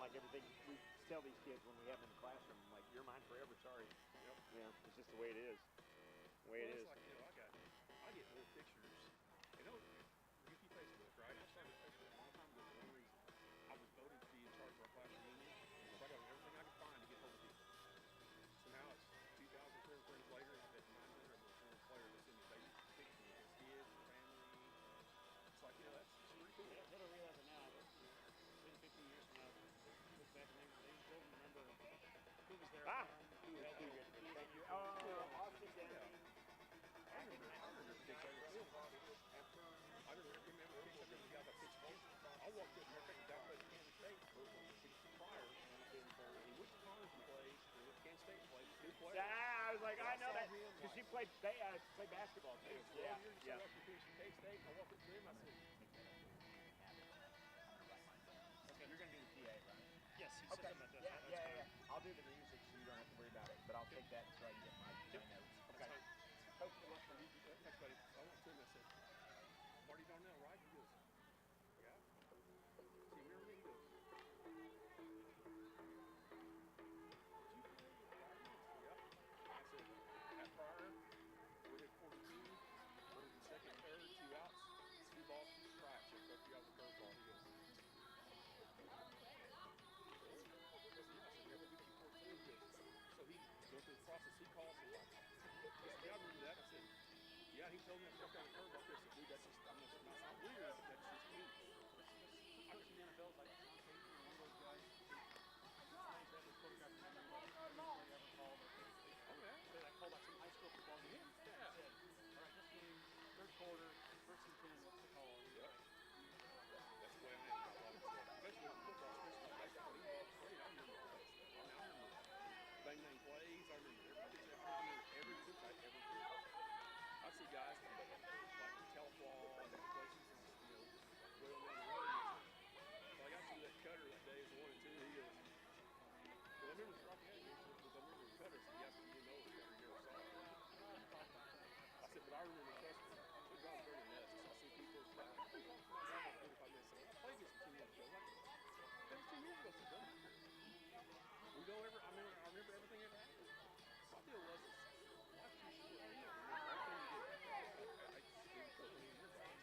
like everything we tell these kids when we have them in the classroom, like, you're mine forever, sorry. Yep. You know, it's just the way it is. The way it is. Like, you know, I get little pictures. You know, Yuki Facebook, right? I started Facebook a long time ago for one reason. I was voted to be in charge of our classroom union, so I got everything I could find to get hold of people. So now it's 2,000 friends later, and I've had 900 of those former players that send me baby pictures of their kids, their family. It's like, you know, that's pretty cool. They don't realize it now, but 10, 15 years from now, look back and they still remember who was there. Who helped you? Thank you. Oh, Austin down. I remember pictures I remember pictures of the guy that pitched first. I walked up and I down at Kansas State prior, and he went to college and played, and went to Kansas State and played. Good player. Yeah, I was like, I know that because she played basketball too. Yeah, yeah. After finishing K-State, I walked up to him. I said, "Okay, you're gonna do the PA, right?" Yes, he said okay. something about that. Yeah. I'll do the music so you don't have to worry about it, but I'll take that so I can get my notes. Okay. Coach, thanks, buddy. I went to him and I said, Marty Darnell, right? He goes, yeah. See, remember me? He goes, yeah. I said, at prior, we did 42, what is the second, third, 2 outs, 2 balls, strikes. So Coach, you got the curveball. He goes, so he goes through the process. He calls me like, he said, yeah, I remember that. I said, yeah, he told me I struck out a curveball. I said, dude, that's just, I'm not sound weird. That's just me. I was in the NFL, like John Payton, one of those guys. That was photographed in the ever called. Oh, yeah. I called like some high school football game. Yeah. Said, all right, this game, third quarter, first and 10, what's the call? Yep. That's the way I am. Especially with football, especially with baseball. I remember bang plays. I remember every pitch I ever did. I see guys like Teleflaw and places, you know, way on down the road. So I got through that cutter that day as 1 and 2. He goes, well, I remember the Rocky Head game because I remember the cutter, so you have to know it every year or so. I said, but I remember trust me. It drives very nuts. I see people like, I played against the 2 years ago. That was 2 years ago, so it doesn't matter. We go over, I remember everything ever happened. My deal was, life's too short. You know, everything you get, I just didn't put me in your box.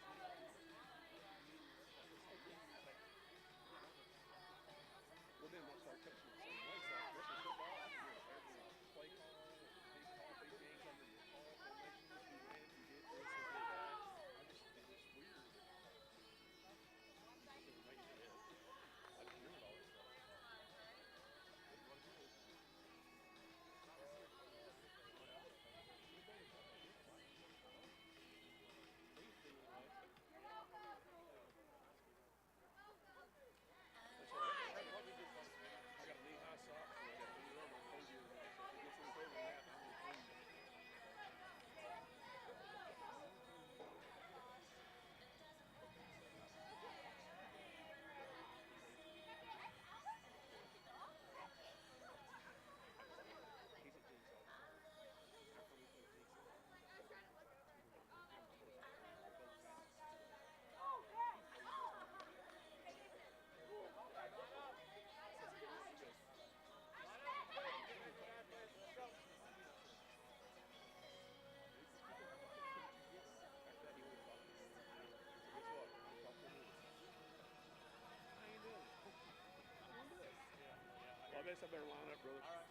Well, then once I start coaching the same way, so especially football, I can do every play call, big games under your call, formations, you ran, you did this, you did that. It's just weird. It doesn't make me ill. I just remembered all this stuff. What do you do? I got knee-high socks, and I got a new rubber on fingers, so if it gets any further than that, I'm going to clean it. He's a jigsaw. How come he plays jigsaw? Well, I guess I better line up, brother. All right.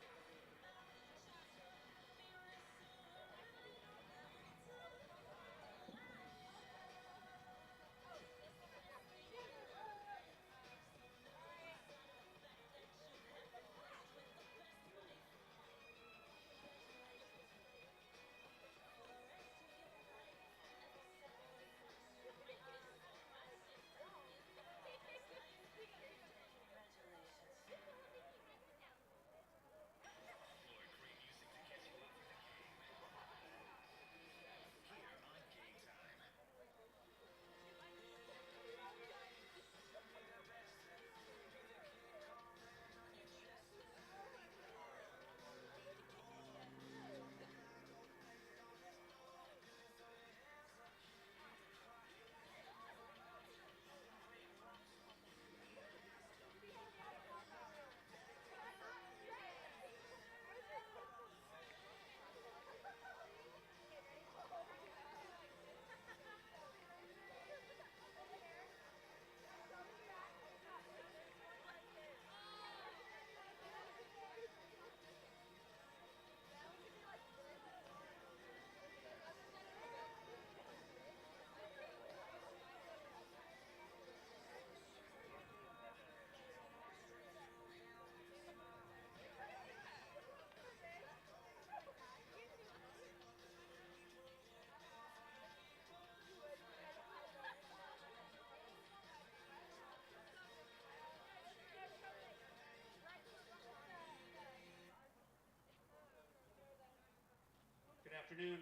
afternoon,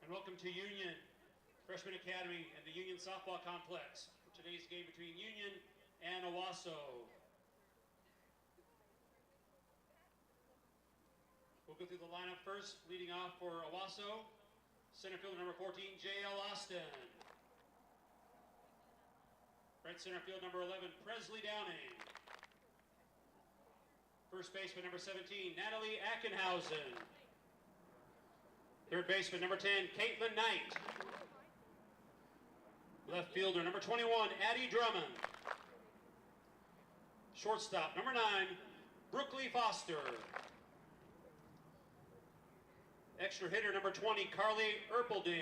and welcome to Union Freshman Academy and the Union Softball Complex for today's game between Union and Owasso. We'll go through the lineup first, leading off for Owasso, center fielder number 14, J.L. Austin. Right center field number 11, Presley Downing. First baseman number 17, Natalie Ackenhausen. Third baseman number 10, Caitlin Knight. Left fielder number 21, Addie Drummond. Shortstop number 9, Brookley Foster. Extra hitter number 20, Carly Erpelding.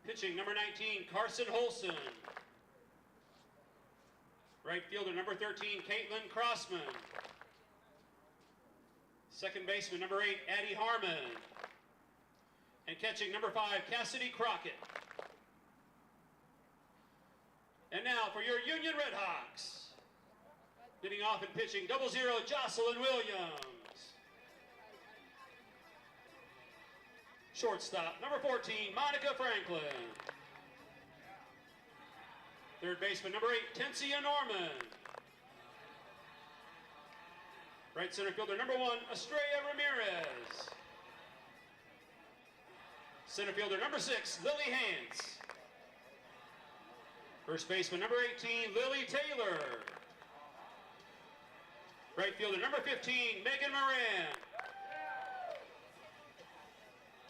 Pitching number 19, Carson Holson. Right fielder number 13, Caitlin Crossman. Second baseman number 8, Addie Harmon. And catching number 5, Cassidy Crockett. And now for your Union Redhawks. Leading off and pitching 00, Jocelyn Williams. Shortstop number 14, Monica Franklin. Third baseman number 8, Tensia Norman. Right center fielder number 1, Estrella Ramirez. Center fielder number 6, Lily Hance. First baseman number 18, Lily Taylor. Right fielder number 15, Megan Moran.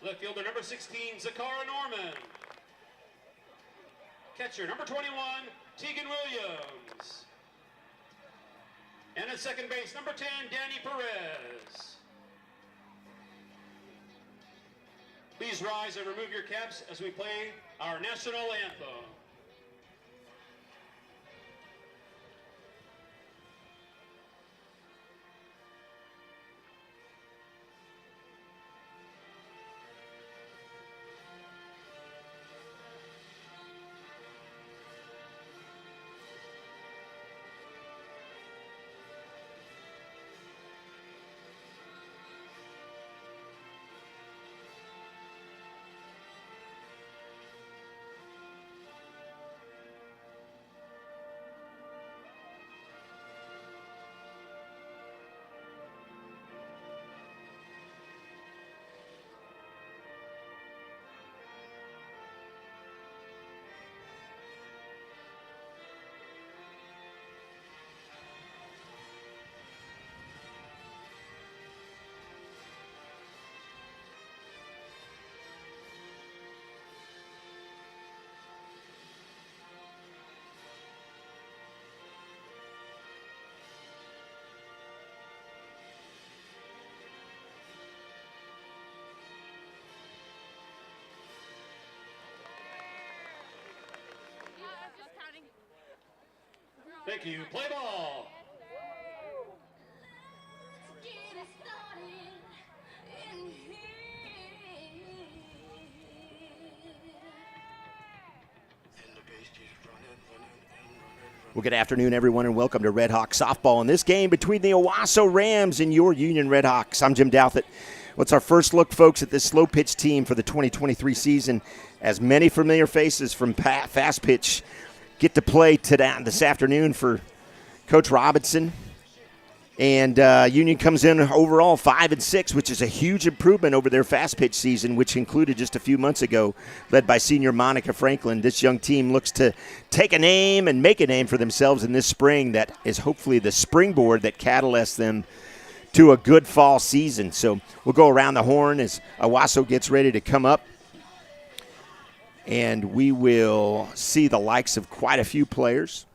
Left fielder number 16, Zakara Norman. Catcher number 21, Tegan Williams. And at second base, number 10, Danny Perez. Please rise and remove your caps as we play our national anthem. Thank you. Play ball. Well, good afternoon, everyone, and welcome to Red Hawk softball in this game between the Owasso Rams and your Union Red Hawks. I'm Jim Douthit. What's our first look, folks, at this slow pitch team for the 2023 season, as many familiar faces from fast pitch get to play this afternoon for Coach Robinson. And Union comes in overall 5-6, which is a huge improvement over their fast pitch season, which included just a few months ago, led by senior Monica Franklin. This young team looks to take a name and make a name for themselves in this spring that is hopefully the springboard that catalysts them to a good fall season. So we'll go around the horn as Owasso gets ready to come up. And we will see the likes of quite a few players.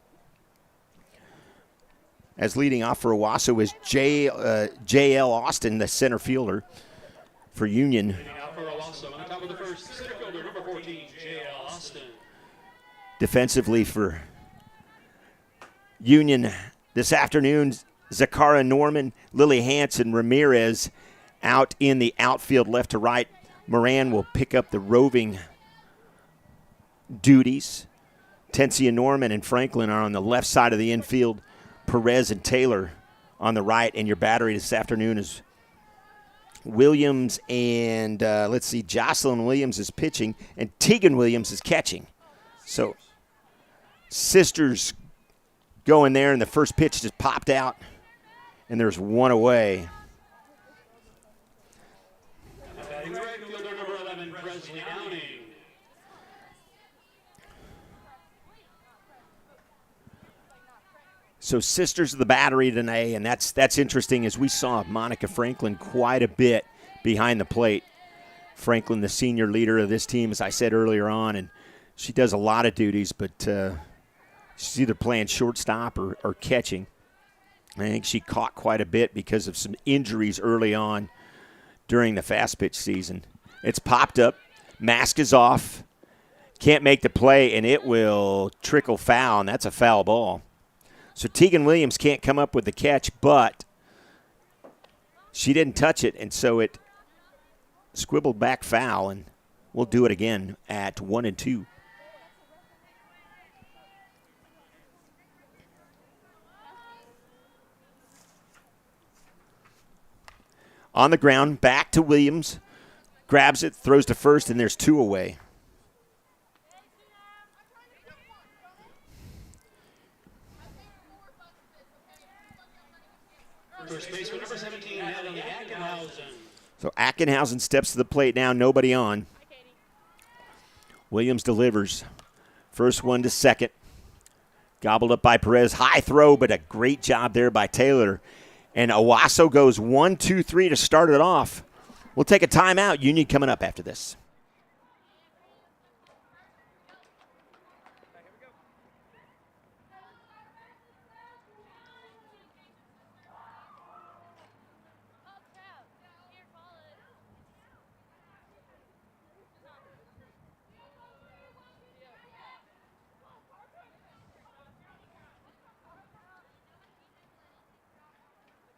As leading off for Owasso is J.L. Austin, the center fielder for Union. Leading out for Owasso on the top of the first, center fielder number 14, J.L. Austin. Defensively for Union this afternoon, Zakara Norman, Lily Hanson, Ramirez out in the outfield left to right. Moran will pick up the roving duties. Tensia Norman and Franklin are on the left side of the infield. Perez and Taylor on the right, and your battery this afternoon is Williams and, let's see, Jocelyn Williams is pitching, and Tegan Williams is catching. So sisters go in there, and the first pitch just popped out, and there's one away. Number 11, Presley Downing. So sisters of the battery today, and that's interesting, as we saw Monica Franklin quite a bit behind the plate. Franklin, the senior leader of this team, as I said earlier on, and she does a lot of duties, but she's either playing shortstop or catching. I think she caught quite a bit because of some injuries early on during the fast pitch season. It's popped up. Mask is off. Can't make the play, and it will trickle foul, and that's a foul ball. So Tegan Williams can't come up with the catch, but she didn't touch it, and so it squibbled back foul, and we'll do it again at 1-2. On the ground, back to Williams, grabs it, throws to first, and there's 2 away. First baseman, number 17, Natalie Ackenhausen. So Ackenhausen steps to the plate now, nobody on. Williams delivers. First one to second. Gobbled up by Perez. High throw, but a great job there by Taylor. And Owasso goes 1-2-3 to start it off. We'll take a timeout. Union coming up after this.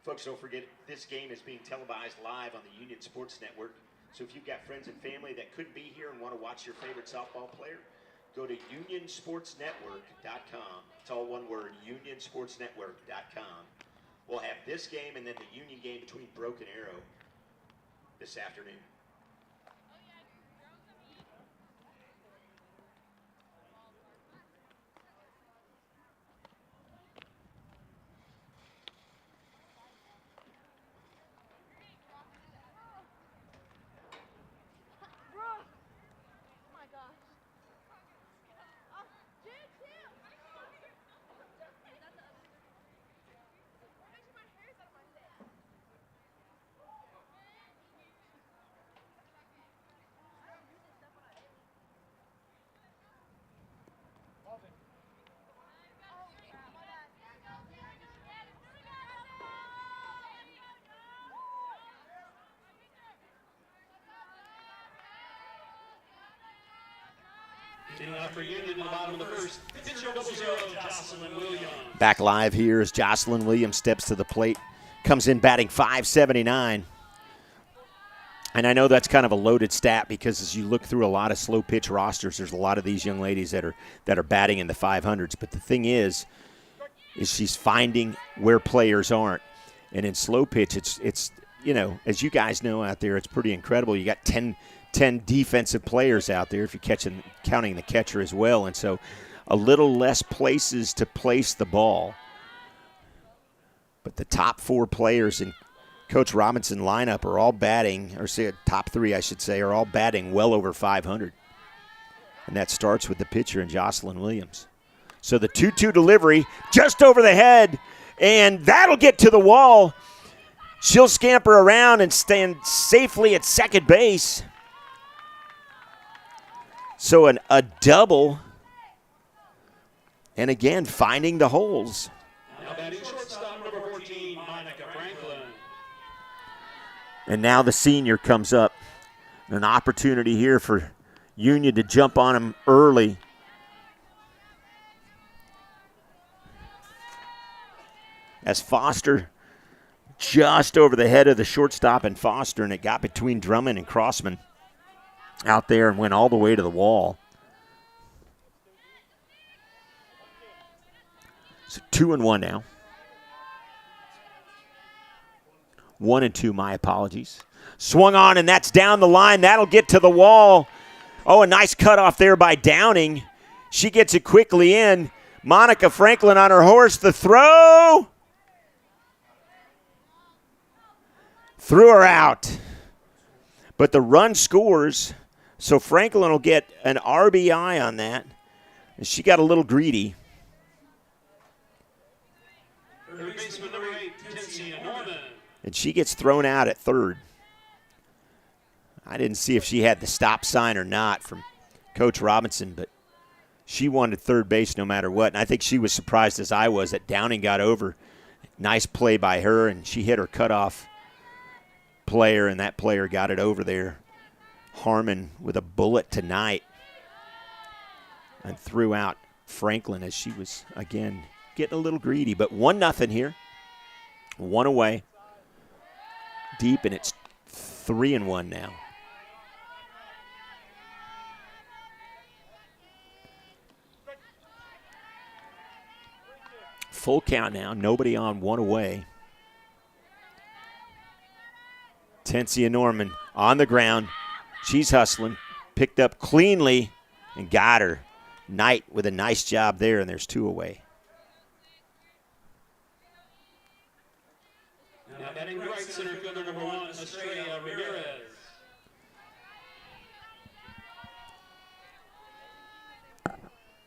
Folks, don't forget, this game is being televised live on the Union Sports Network. So if you've got friends and family that couldn't be here and want to watch your favorite softball player, go to unionsportsnetwork.com. It's all one word, unionsportsnetwork.com. We'll have this game and then the Union game between Broken Arrow this afternoon. For Union in the bottom of the first. Pitcher number 0, Jocelyn Williams. Back live here as Jocelyn Williams steps to the plate. Comes in batting .579. And I know that's kind of a loaded stat because as you look through a lot of slow pitch rosters, there's a lot of these young ladies that are batting in the 500s. But the thing is she's finding where players aren't. And in slow pitch, it's you know, as you guys know out there, it's pretty incredible. You got 10 defensive players out there if you're counting the catcher as well. And so a little less places to place the ball. But the top 4 players in Coach Robinson lineup are all batting, or say top 3, I should say, are all batting well over 500. And that starts with the pitcher and Jocelyn Williams. So the 2-2 delivery just over the head, and that'll get to the wall. She'll scamper around and stand safely at second base. So a double, and again, finding the holes. Now batting shortstop, number 14, Monica Franklin. And now the senior comes up. An opportunity here for Union to jump on him early. As Foster just over the head of the shortstop and Foster, and it got between Drummond and Crossman out there and went all the way to the wall. So 2-1 now. 1 and 2, my apologies. Swung on, and that's down the line. That'll get to the wall. Oh, a nice cutoff there by Downing. She gets it quickly in. Monica Franklin on her horse. The throw. Threw her out. But the run scores, so Franklin will get an RBI on that. And she got a little greedy. Third baseman number 8, Tensia Norman. And she gets thrown out at third. I didn't see if she had the stop sign or not from Coach Robinson, but she wanted third base no matter what. And I think she was surprised as I was that Downing got over. Nice play by her, and she hit her cutoff player, and that player got it over there. Harmon with a bullet tonight and threw out Franklin as she was, again, getting a little greedy. But 1-0 here. 1 away. Deep, and it's 3-1 now. Full count now. Nobody on, 1 away. Tensia Norman on the ground. She's hustling. Picked up cleanly and got her. Knight with a nice job there, and there's 2 away. Now batting right center fielder number 1, Estrella Ramirez.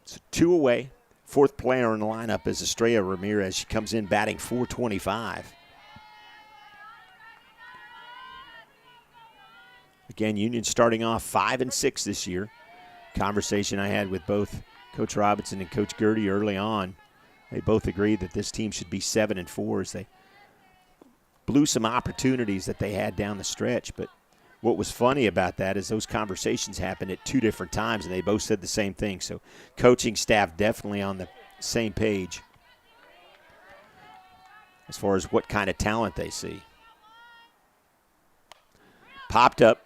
So 2 away. 4th player in the lineup is Estrella Ramirez. She comes in batting .425. Again, Union starting off 5-6 this year. Conversation I had with both Coach Robinson and Coach Gertie early on. They both agreed that this team should be 7-4 as they blew some opportunities that they had down the stretch. But what was funny about that is those conversations happened at 2 different times, and they both said the same thing. So coaching staff definitely on the same page as far as what kind of talent they see. Popped up.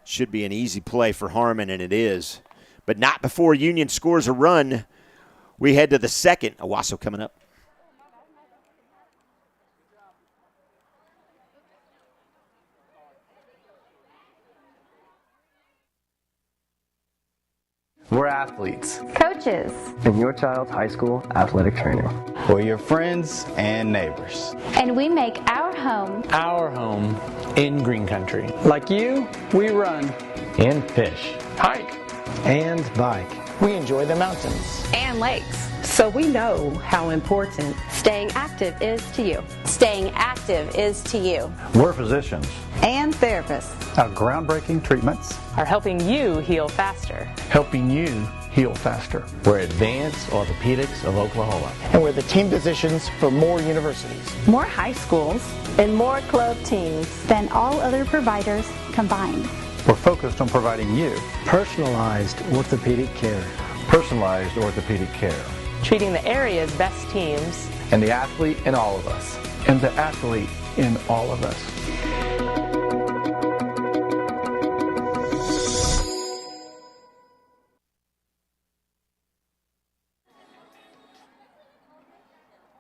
Should be an easy play for Harmon, and it is. But not before Union scores a run. We head to the second. Owasso coming up. We're athletes. Coaches. And your child's high school athletic trainer. We're your friends and neighbors. And we make our home in green country. Like you, we run. And fish. Hike. And bike. We enjoy the mountains. And lakes. So we know how important staying active is to you. Staying active is to you. We're physicians and therapists. Our groundbreaking treatments are helping you heal faster. Helping you heal faster. We're Advanced Orthopedics of Oklahoma. And we're the team physicians for more universities, more high schools, and more club teams than all other providers combined. We're focused on providing you personalized orthopedic care. Personalized orthopedic care. Treating the area's best teams. And the athlete in all of us. And the athlete in all of us.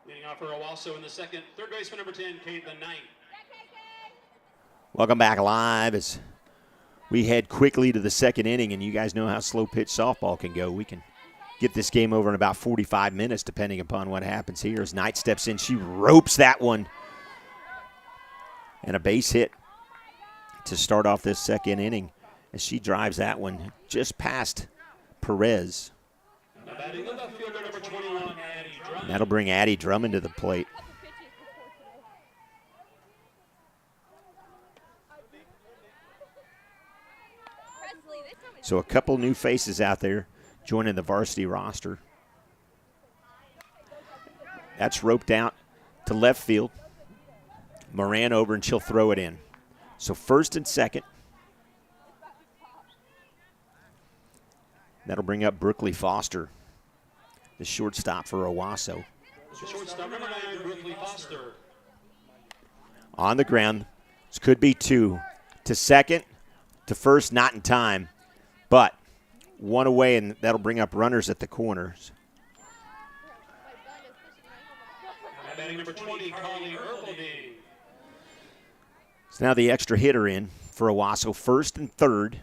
Leading off for Owasso in the second, third baseman number 10, Kate the Knight. Welcome back live as we head quickly to the second inning, and you guys know how slow pitch softball can go. We can get this game over in about 45 minutes, depending upon what happens here. As Knight steps in, she ropes that one. And a base hit to start off this second inning as she drives that one just past Perez. Batting the left fielder, number 21, Addie Drummond. That'll bring Addie Drummond to the plate. So a couple new faces out there joining the varsity roster. That's roped out to left field. Moran over, and she'll throw it in. So first and second. That'll bring up Brookley Foster, the shortstop for Owasso. Shortstop number 9, Brookley Foster. On the ground. This could be 2. To second, to first, not in time. But 1 away, and that'll bring up runners at the corners. Batting number 20, Carly Erpelding. So now the extra hitter in for Owasso, 1st and 3rd.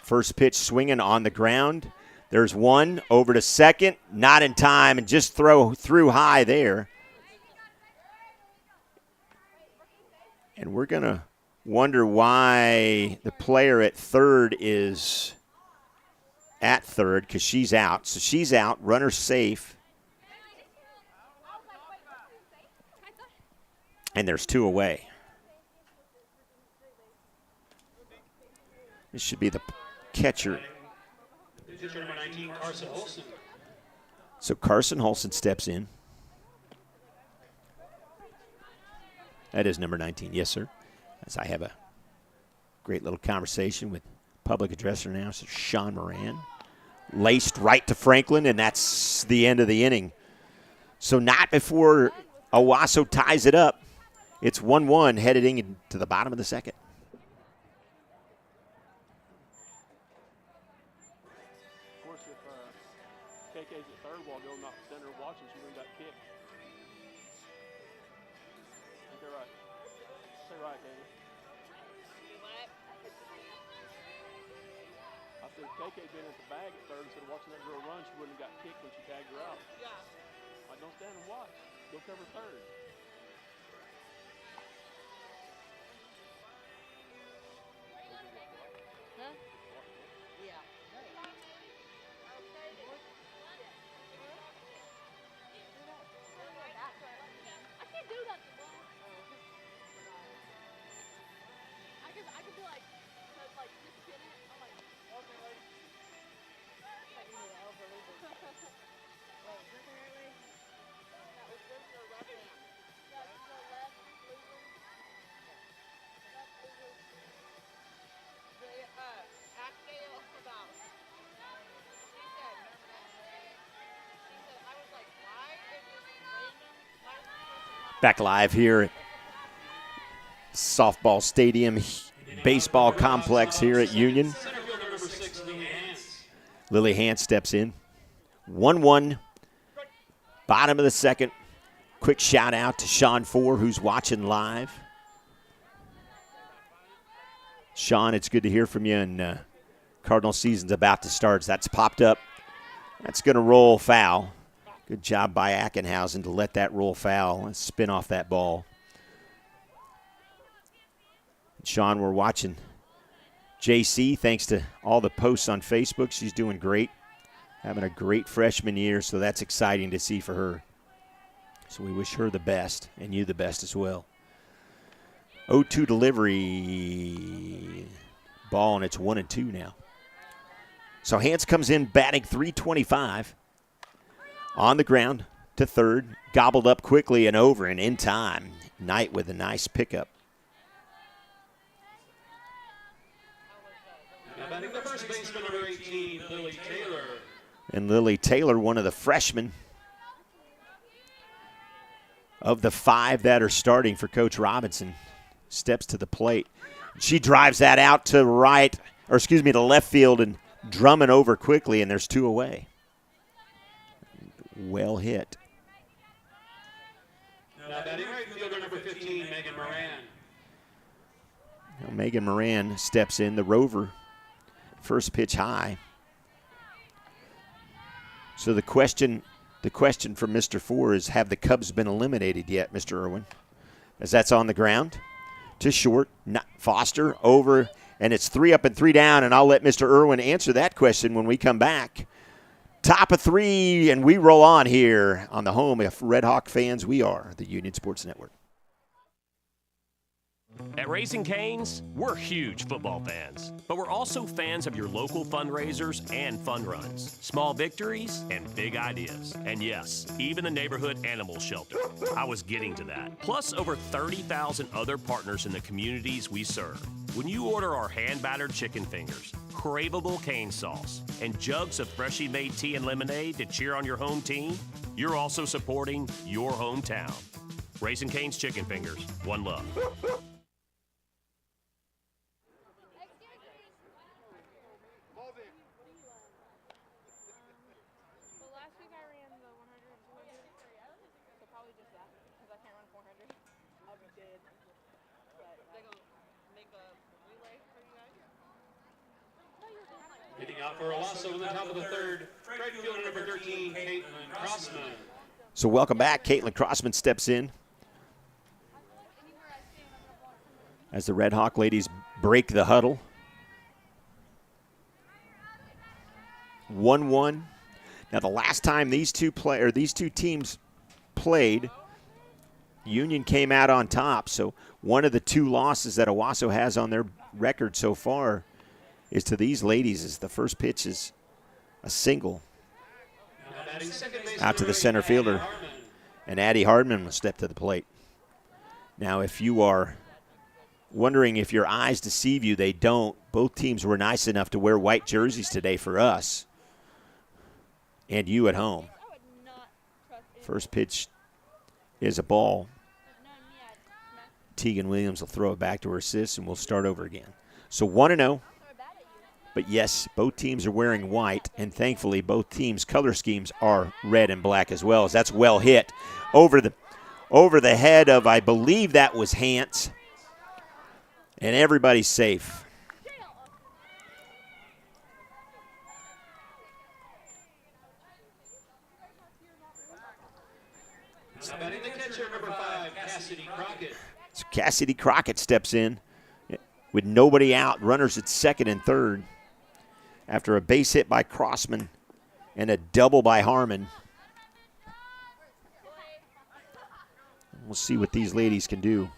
First pitch swinging on the ground. There's one over to second, not in time, and just through high there. And we're going to wonder why the player at third is at third, because she's out. So she's out, runner safe. And there's 2 away. This should be the catcher. Pitcher number 19, Carson Olson. So Carson Olson steps in. That is number 19. Yes, sir. As I have a great little conversation with public addresser announcer Sean Moran. Laced right to Franklin, and that's the end of the inning. So not before Owasso ties it up. It's 1-1 headed into the bottom of the second. Of course, if KK's at third while going off the center watching, she would have got kicked. I think they're right. Say right, Katie. I said if KK been at the bag at third instead of watching that girl run, she wouldn't have got kicked when she tagged her out. Yeah. Like, don't stand and watch. Go cover third. Huh? Yeah. I can't do that. I could be like just kidding. I'm like, okay, lady. Like, you know, overleaving. Wait, is this the right way? That was just the left hand. That's the left lever. Left lever. The Abigail about. She said, I was like, why is this random? Why is this Back live here at Softball Stadium, baseball complex here at Union. Lily Hance steps in. 1-1, bottom of the second. Quick shout out to Sean Four, who's watching live. Sean, it's good to hear from you, and Cardinal season's about to start. So that's popped up. That's going to roll foul. Good job by Ackenhausen to let that roll foul and spin off that ball. Sean, we're watching JC, thanks to all the posts on Facebook. She's doing great, having a great freshman year, so that's exciting to see for her. So we wish her the best, and you the best as well. 0-2 delivery. Ball, and it's 1-2 now. So Hance comes in batting .325. On the ground to third. Gobbled up quickly and over and in time. Knight with a nice pickup. Now batting the first baseman, number 18, Lily Taylor. And Lily Taylor, one of the freshmen of the 5 that are starting for Coach Robinson, steps to the plate. She drives that out to to left field, and Drummond over quickly, and there's 2 away. Well hit. Now batting right fielder, number 15, Megan Moran. Now Megan Moran steps in, the Rover. First pitch high. So the question from Mr. Four is, have the Cubs been eliminated yet, Mr. Irwin? As that's on the ground to short, Foster over, and it's 3 up and 3 down, and I'll let Mr. Irwin answer that question when we come back. Top of 3, and we roll on here on the home of Red Hawk fans. We are the Union Sports Network. At Raising Cane's, we're huge football fans, but we're also fans of your local fundraisers and fun runs, small victories, and big ideas. And yes, even the neighborhood animal shelter. I was getting to that. Plus over 30,000 other partners in the communities we serve. When you order our hand-battered chicken fingers, craveable cane sauce, and jugs of freshly made tea and lemonade to cheer on your home team, you're also supporting your hometown. Raising Cane's Chicken Fingers. One love. Hitting out for Owasso in the top of the third, right fielder number 13, Caitlin Crossman. So welcome back. Caitlin Crossman steps in as the Red Hawk ladies break the huddle. 1-1. Now the last time these two teams played, Union came out on top. So one of the two losses that Owasso has on their record so far is to these ladies, as the first pitch is a single out to the center fielder, and Addie Hardman will step to the plate. Now, if you are wondering if your eyes deceive you, they don't. Both teams were nice enough to wear white jerseys today for us and you at home. First pitch is a ball. Tegan Williams will throw it back to her assist, and we'll start over again. So 1-0. But yes, both teams are wearing white, and thankfully both teams' color schemes are red and black as well, as that's well hit over the head of, I believe that was Hance, and everybody's safe. Batting the catcher, number 5, Cassidy Crockett. So Cassidy Crockett steps in with nobody out, runners at second and third, after a base hit by Crossman and a double by Harmon. We'll see what these ladies can do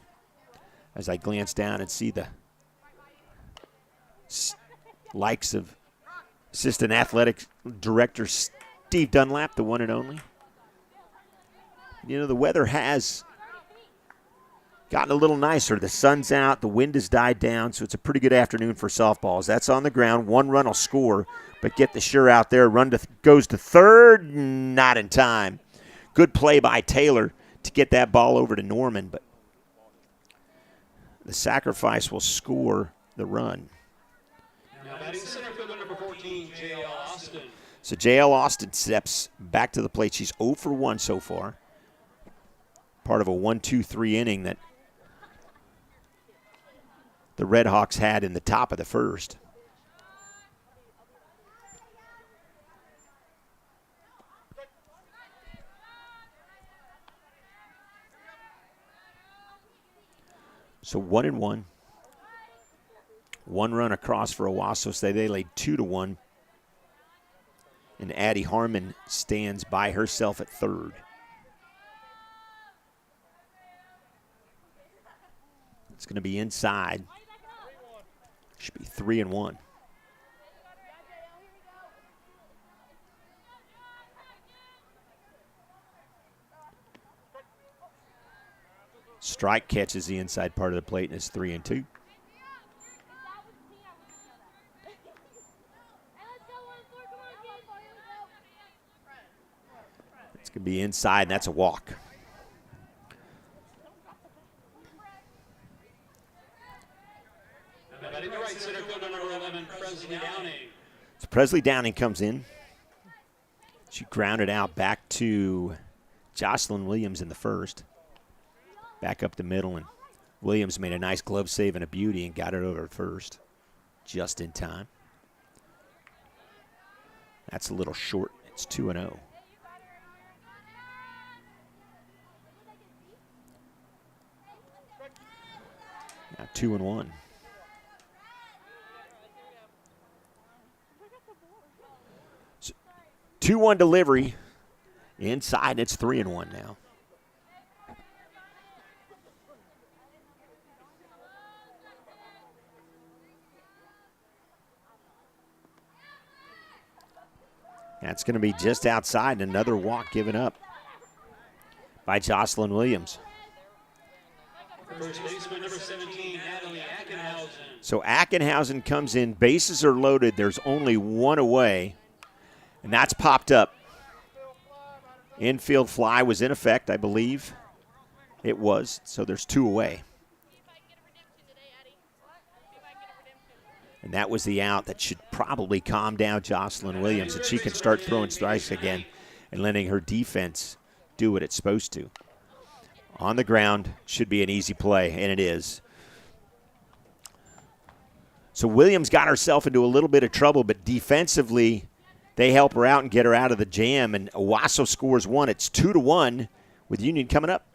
as I glance down and see the likes of Assistant Athletic Director Steve Dunlap, the one and only. You know, the weather has gotten a little nicer. The sun's out, the wind has died down, so it's a pretty good afternoon for softballs. That's on the ground. One run will score, but get the sure out there. Run goes to third, not in time. Good play by Taylor to get that ball over to Norman, but the sacrifice will score the run. Now batting center fielder number 14, J.L. Austin. So J.L. Austin steps back to the plate. She's 0 for 1 so far. Part of a 1-2-3 inning that the Red Hawks had in the top of the first. So 1-1. One run across for Owasso. So they laid 2-1. And Addie Harmon stands by herself at third. It's going to be inside. Should be 3-1. Strike catches the inside part of the plate and it's 3-2. It's going to be inside, and that's a walk. Batting the right center fielder number 11, Presley Downing. So Presley Downing comes in. She grounded out back to Jocelyn Williams in the first. Back up the middle, and Williams made a nice glove save and a beauty and got it over at first just in time. That's a little short. It's 2-0. Now 2-1. 2-1 delivery. Inside, and it's 3-1 now. That's going to be just outside, and another walk given up by Jocelyn Williams. First baseman number 17, Natalie Ackenhausen. So Ackenhausen comes in, bases are loaded, there's only one away, and that's popped up. Infield fly was in effect, I believe. It was, so there's two away. And that was the out that should probably calm down Jocelyn Williams, and she can start throwing strikes again and letting her defense do what it's supposed to. On the ground, should be an easy play, and it is. So Williams got herself into a little bit of trouble, but defensively they help her out and get her out of the jam, and Owasso scores one. It's 2-1 with Union coming up.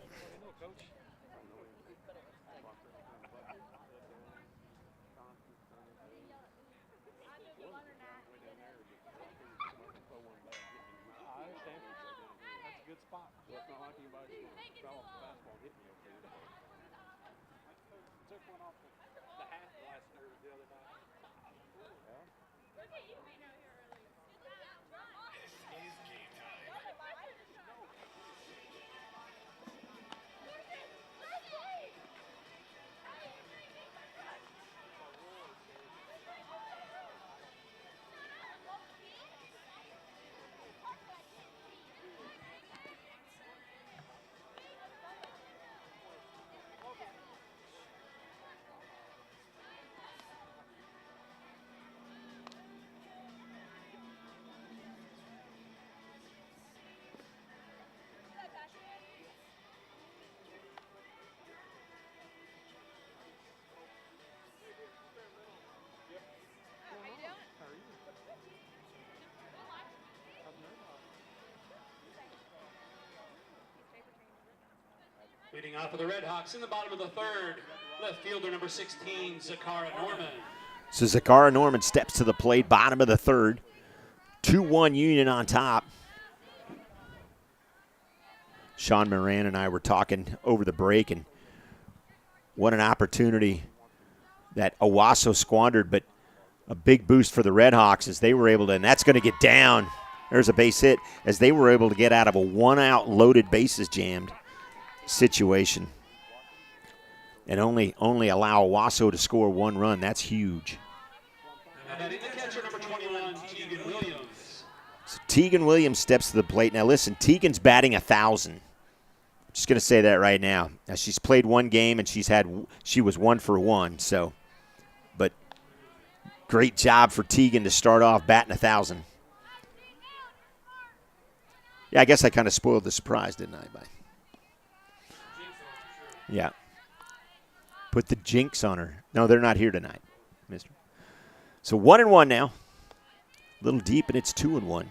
Leading off for the Red Hawks in the bottom of the third, left fielder number 16, Zakara Norman. So Zakara Norman steps to the plate, bottom of the third. 2-1 Union on top. Sean Moran and I were talking over the break, and what an opportunity that Owasso squandered, but a big boost for the Red Hawks as they were able to, and that's going to get down. There's a base hit as they were able to get out of a one-out loaded bases jammed situation and only allow Owasso to score one run. That's huge. And the catcher, number 21, Tegan Williams. So Tegan Williams steps to the plate. Now listen, Tegan's batting 1,000. Just going to say that right now. Now she's played one game and she was 1 for 1. So, but great job for Tegan to start off batting 1,000. Yeah, I guess I kind of spoiled the surprise, didn't I? Yeah. Put the jinx on her. No, they're not here tonight, mister. So 1-1 now. A little deep, and it's 2-1.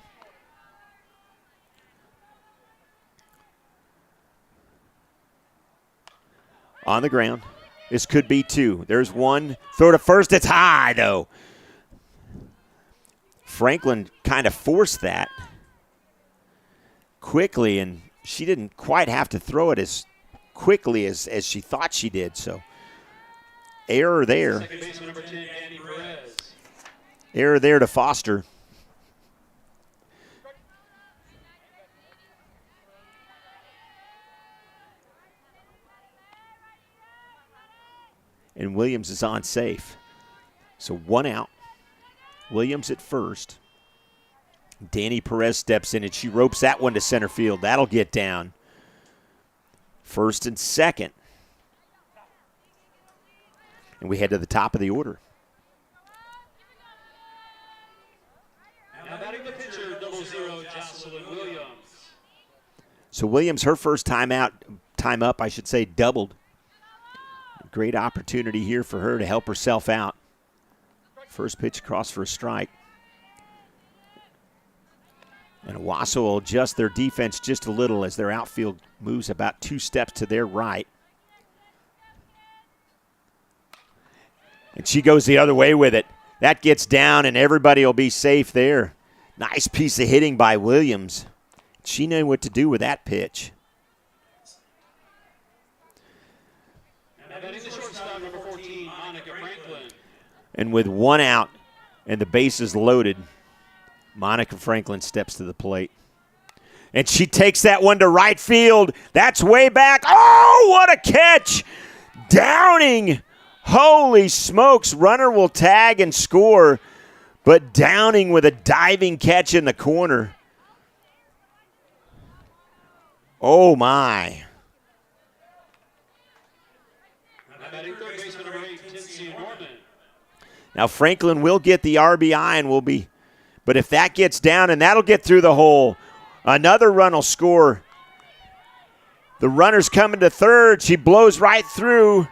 On the ground. This could be 2. There's 1. Throw to first. It's high, though. Franklin kind of forced that quickly, and she didn't quite have to throw it as quickly as she thought she did. So error there. Second baseman, number 10, Andy Perez. Error there to Foster. And Williams is on safe. So 1 out. Williams at first. Danny Perez steps in, and she ropes that one to center field. That'll get down. First and second. And we head to the top of the order. Now batting the pitcher, 00, Jocelyn Williams. So Williams, her first time up, doubled. Great opportunity here for her to help herself out. First pitch across for a strike. And Owasso will adjust their defense just a little as their outfield moves about 2 steps to their right. And she goes the other way with it. That gets down, and everybody will be safe there. Nice piece of hitting by Williams. She knew what to do with that pitch. Batting the shortstop, number 14, Monica Franklin. And with 1 out and the bases loaded, Monica Franklin steps to the plate. And she takes that one to right field. That's way back. Oh, what a catch! Downing. Holy smokes. Runner will tag and score. But Downing with a diving catch in the corner. Oh, my. Batting third baseman, number 8, Tinsy Norman. Now Franklin will get the RBI and will be, but if that gets down, and that'll get through the hole, another run will score. The runner's coming to third. She blows right through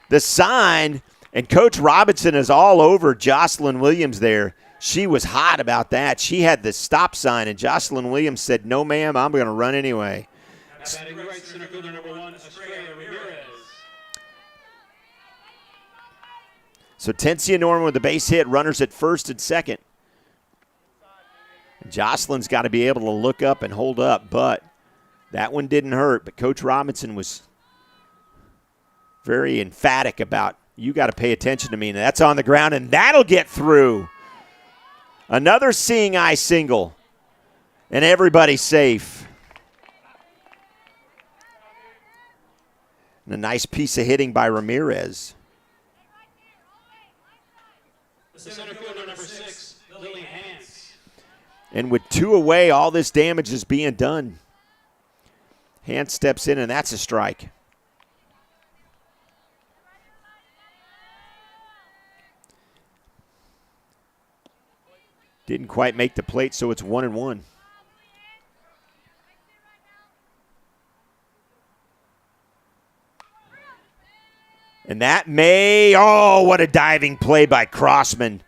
the sign, And Coach Robinson is all over Jocelyn Williams there. She was hot about that. She had the stop sign, and Jocelyn Williams said, no, ma'am, I'm going to run anyway. Batting right, center fielder number 1, Estrella Ramirez. So Tencia Norman with the base hit, runners at first and second. Jocelyn's got to be able to look up and hold up, but that one didn't hurt. But Coach Robinson was very emphatic about, you got to pay attention to me. And that's on the ground, and that'll get through. Another seeing eye single, and everybody's safe. And a nice piece of hitting by Ramirez. The center fielder number 6, Lily Hance. And with 2 away, all this damage is being done. Hance steps in, and that's a strike. Didn't quite make the plate, so it's 1-1. And that what a diving play by Crossman.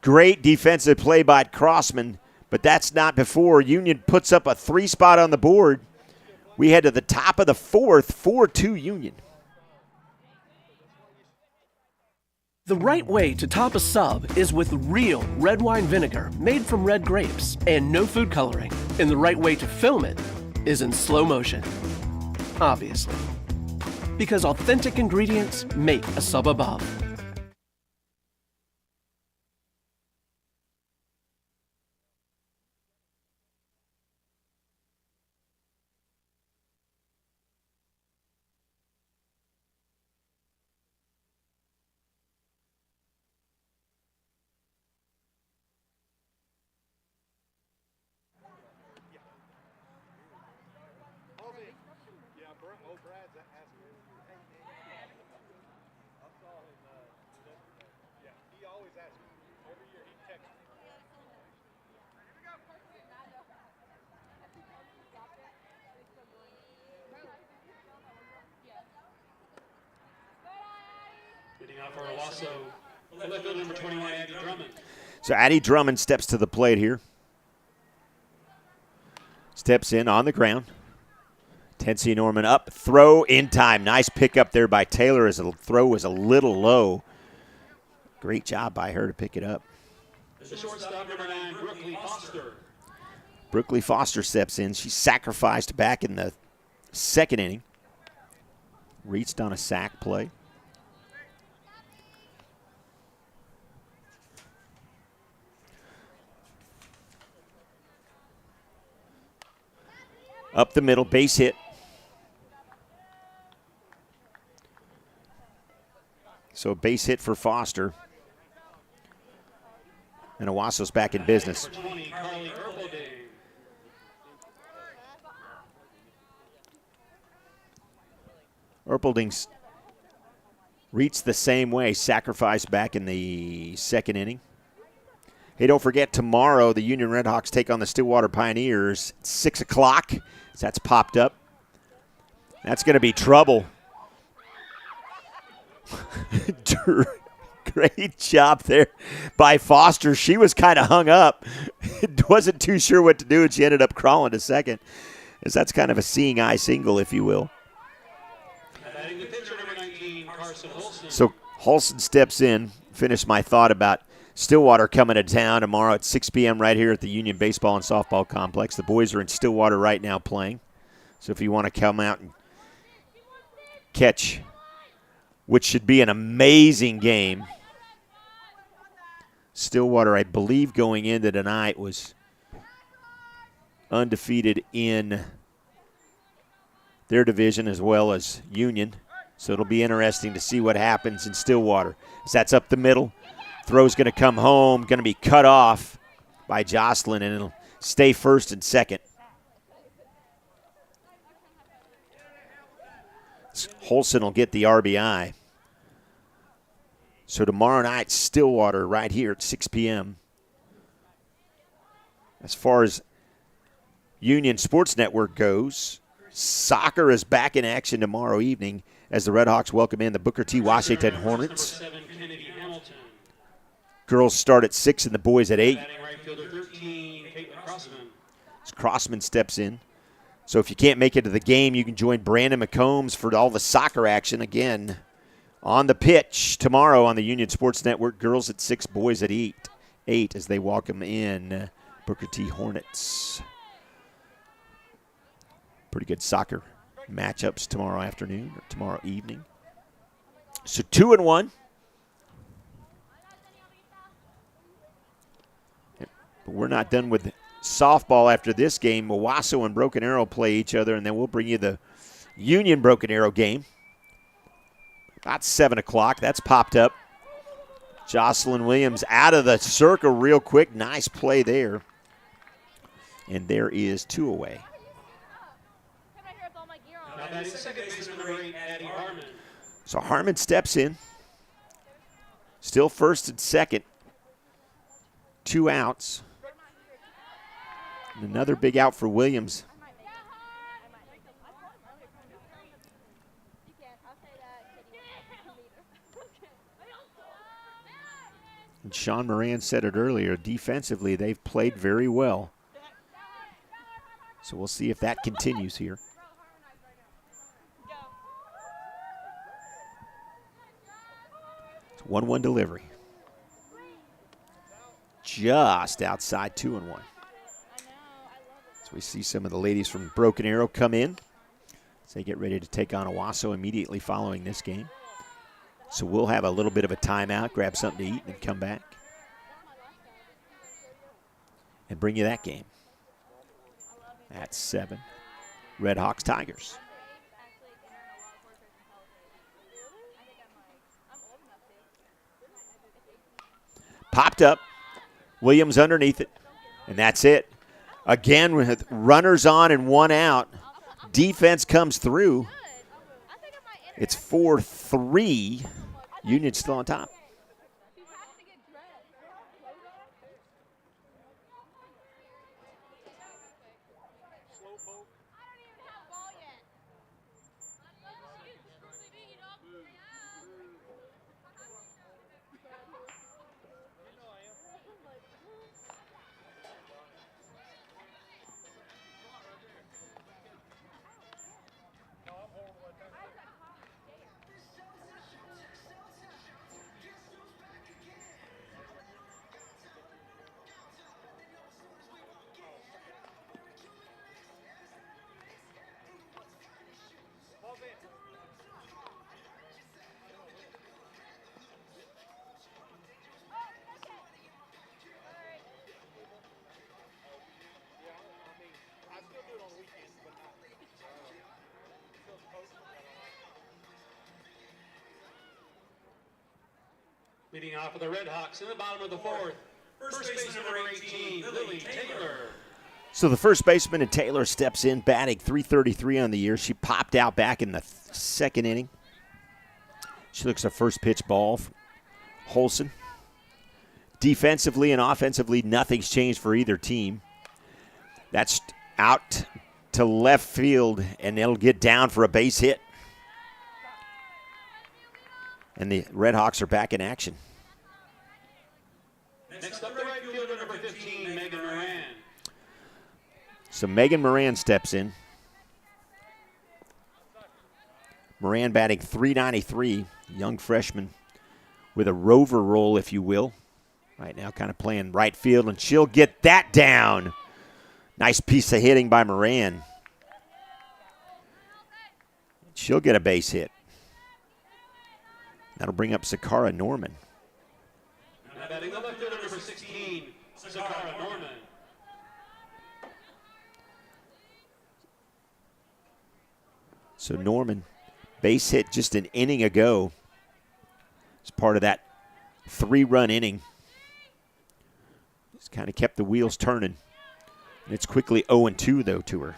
Great defensive play by Crossman, but that's not before Union puts up a 3 spot on the board. We head to the top of the 4th, 4-2 Union. The right way to top a sub is with real red wine vinegar made from red grapes and no food coloring. And the right way to film it is in slow motion. Obviously. Because authentic ingredients make a sub above. For Owasso, left fielder number 21, Addie Drummond. So Addie Drummond steps to the plate here. Steps in on the ground. Tencia Norman up, throw in time. Nice pickup there by Taylor as the throw was a little low. Great job by her to pick it up. The shortstop number 9, Brooklyn Foster. Brooklyn Foster steps in. She sacrificed back in the 2nd inning. Reached on a sac play. Up the middle, base hit. So base hit for Foster. And Owasso's back in business. Erpelding's reached the same way, sacrificed back in the 2nd inning. Hey, don't forget, tomorrow the Union Redhawks take on the Stillwater Pioneers at 6 o'clock. So that's popped up. That's going to be trouble. Great job there by Foster. She was kind of hung up. Wasn't too sure what to do, and she ended up crawling to second. As that's kind of a seeing eye single, if you will. So Holson steps in. Finish my thought about Stillwater coming to town tomorrow at 6 p.m. right here at the Union Baseball and Softball Complex. The boys are in Stillwater right now playing. So if you want to come out and catch, which should be an amazing game. Stillwater, I believe, going into tonight was undefeated in their division as well as Union. So it'll be interesting to see what happens in Stillwater. As that's up the middle. Throw's going to come home, going to be cut off by Jocelyn, and it'll stay 1st and 2nd. Holson will get the RBI. So tomorrow night, Stillwater right here at 6 p.m. As far as Union Sports Network goes, soccer is back in action tomorrow evening as the Redhawks welcome in the Booker T. Washington Hornets. Number 7, Kennedy Hamilton. Girls start at 6 and the boys at 8. Batting right fielder 13, Caitlin Crossman. As Crossman steps in. So if you can't make it to the game, you can join Brandon McCombs for all the soccer action again on the pitch tomorrow on the Union Sports Network. Girls at 6, boys at 8 as they welcome in Booker T. Hornets. Pretty good soccer matchups tomorrow afternoon or tomorrow evening. So 2-1. But we're not done with softball after this game. Owasso and Broken Arrow play each other, and then we'll bring you the Union Broken Arrow game. About 7 o'clock. That's popped up. Jocelyn Williams out of the circle real quick. Nice play there. And there is 2 away. Now batting second baseman number 8, Addie Harmon. So Harmon steps in. Still first and second. 2 outs. And another big out for Williams. And Sean Moran said it earlier, defensively they've played very well. So we'll see if that continues here. It's 1-1 delivery. Just outside 2-1. So we see some of the ladies from Broken Arrow come in as they get ready to take on Owasso immediately following this game. So we'll have a little bit of a timeout, grab something to eat, and come back and bring you that game. At 7, Redhawks Tigers. Popped up. Williams underneath it, and that's it. Again, with runners on and 1 out, defense comes through. It's 4-3. Union still on top. Leading off for the Redhawks in the bottom of the 4th. First baseman number 18, Lily Taylor. So the first baseman and Taylor steps in, batting .333 on the year. She popped out back in the second inning. She looks a first pitch ball. Holson. Defensively and offensively, nothing's changed for either team. That's out to left field, and it'll get down for a base hit. And the Redhawks are back in action. Next up, the right fielder, number 15, Megan Moran. So Megan Moran steps in. Moran batting .393, young freshman with a rover role, if you will. Right now kind of playing right field, and she'll get that down. Nice piece of hitting by Moran. She'll get a base hit. That'll bring up Sakara Norman. Now batting the left fielder, number 16, Sakara Norman. So Norman, base hit just an inning ago. It's part of that 3-run inning. Just kind of kept the wheels turning. And it's quickly 0-2, though, to her.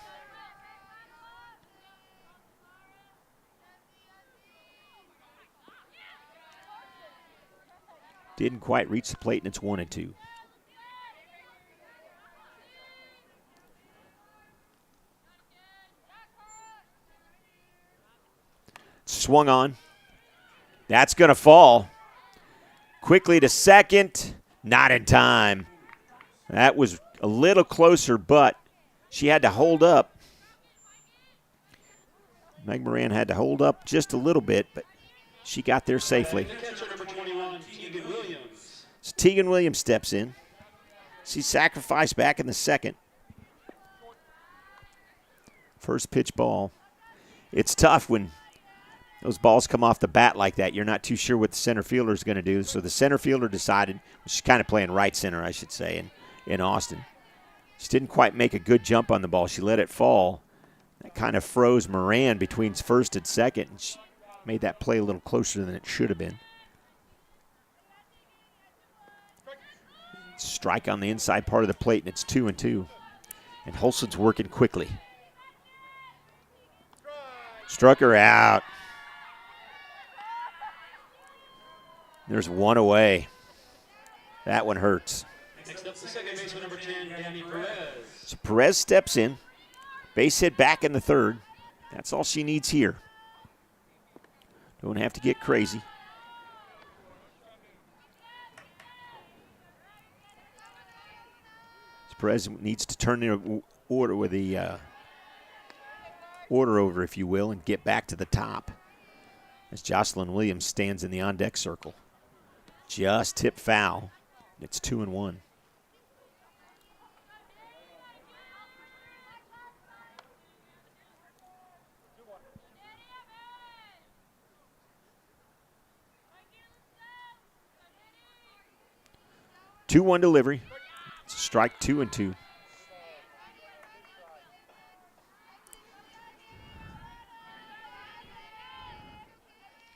Didn't quite reach the plate, and it's 1-2. Swung on. That's going to fall. Quickly to second. Not in time. That was a little closer, but she had to hold up. Meg Moran had to hold up just a little bit, but she got there safely. So Tegan Williams steps in. She sacrificed back in the second. First pitch ball. It's tough when those balls come off the bat like that. You're not too sure what the center fielder is going to do. So the center fielder decided, she's kind of playing right center, I should say, in Austin. She didn't quite make a good jump on the ball. She let it fall. That kind of froze Moran between first and second. And she made that play a little closer than it should have been. Strike on the inside part of the plate, and it's 2-2. And Holson's working quickly. Struck her out. There's one away. That one hurts. Next up, the second baseman, number 10, Danny Perez. So Perez steps in. Base hit back in the third. That's all she needs here. Don't have to get crazy. So Perez needs to turn the order with the order over, if you will, and get back to the top. As Jocelyn Williams stands in the on-deck circle. Just tip foul. It's 2-1. Two-one delivery. It's a strike, 2-2.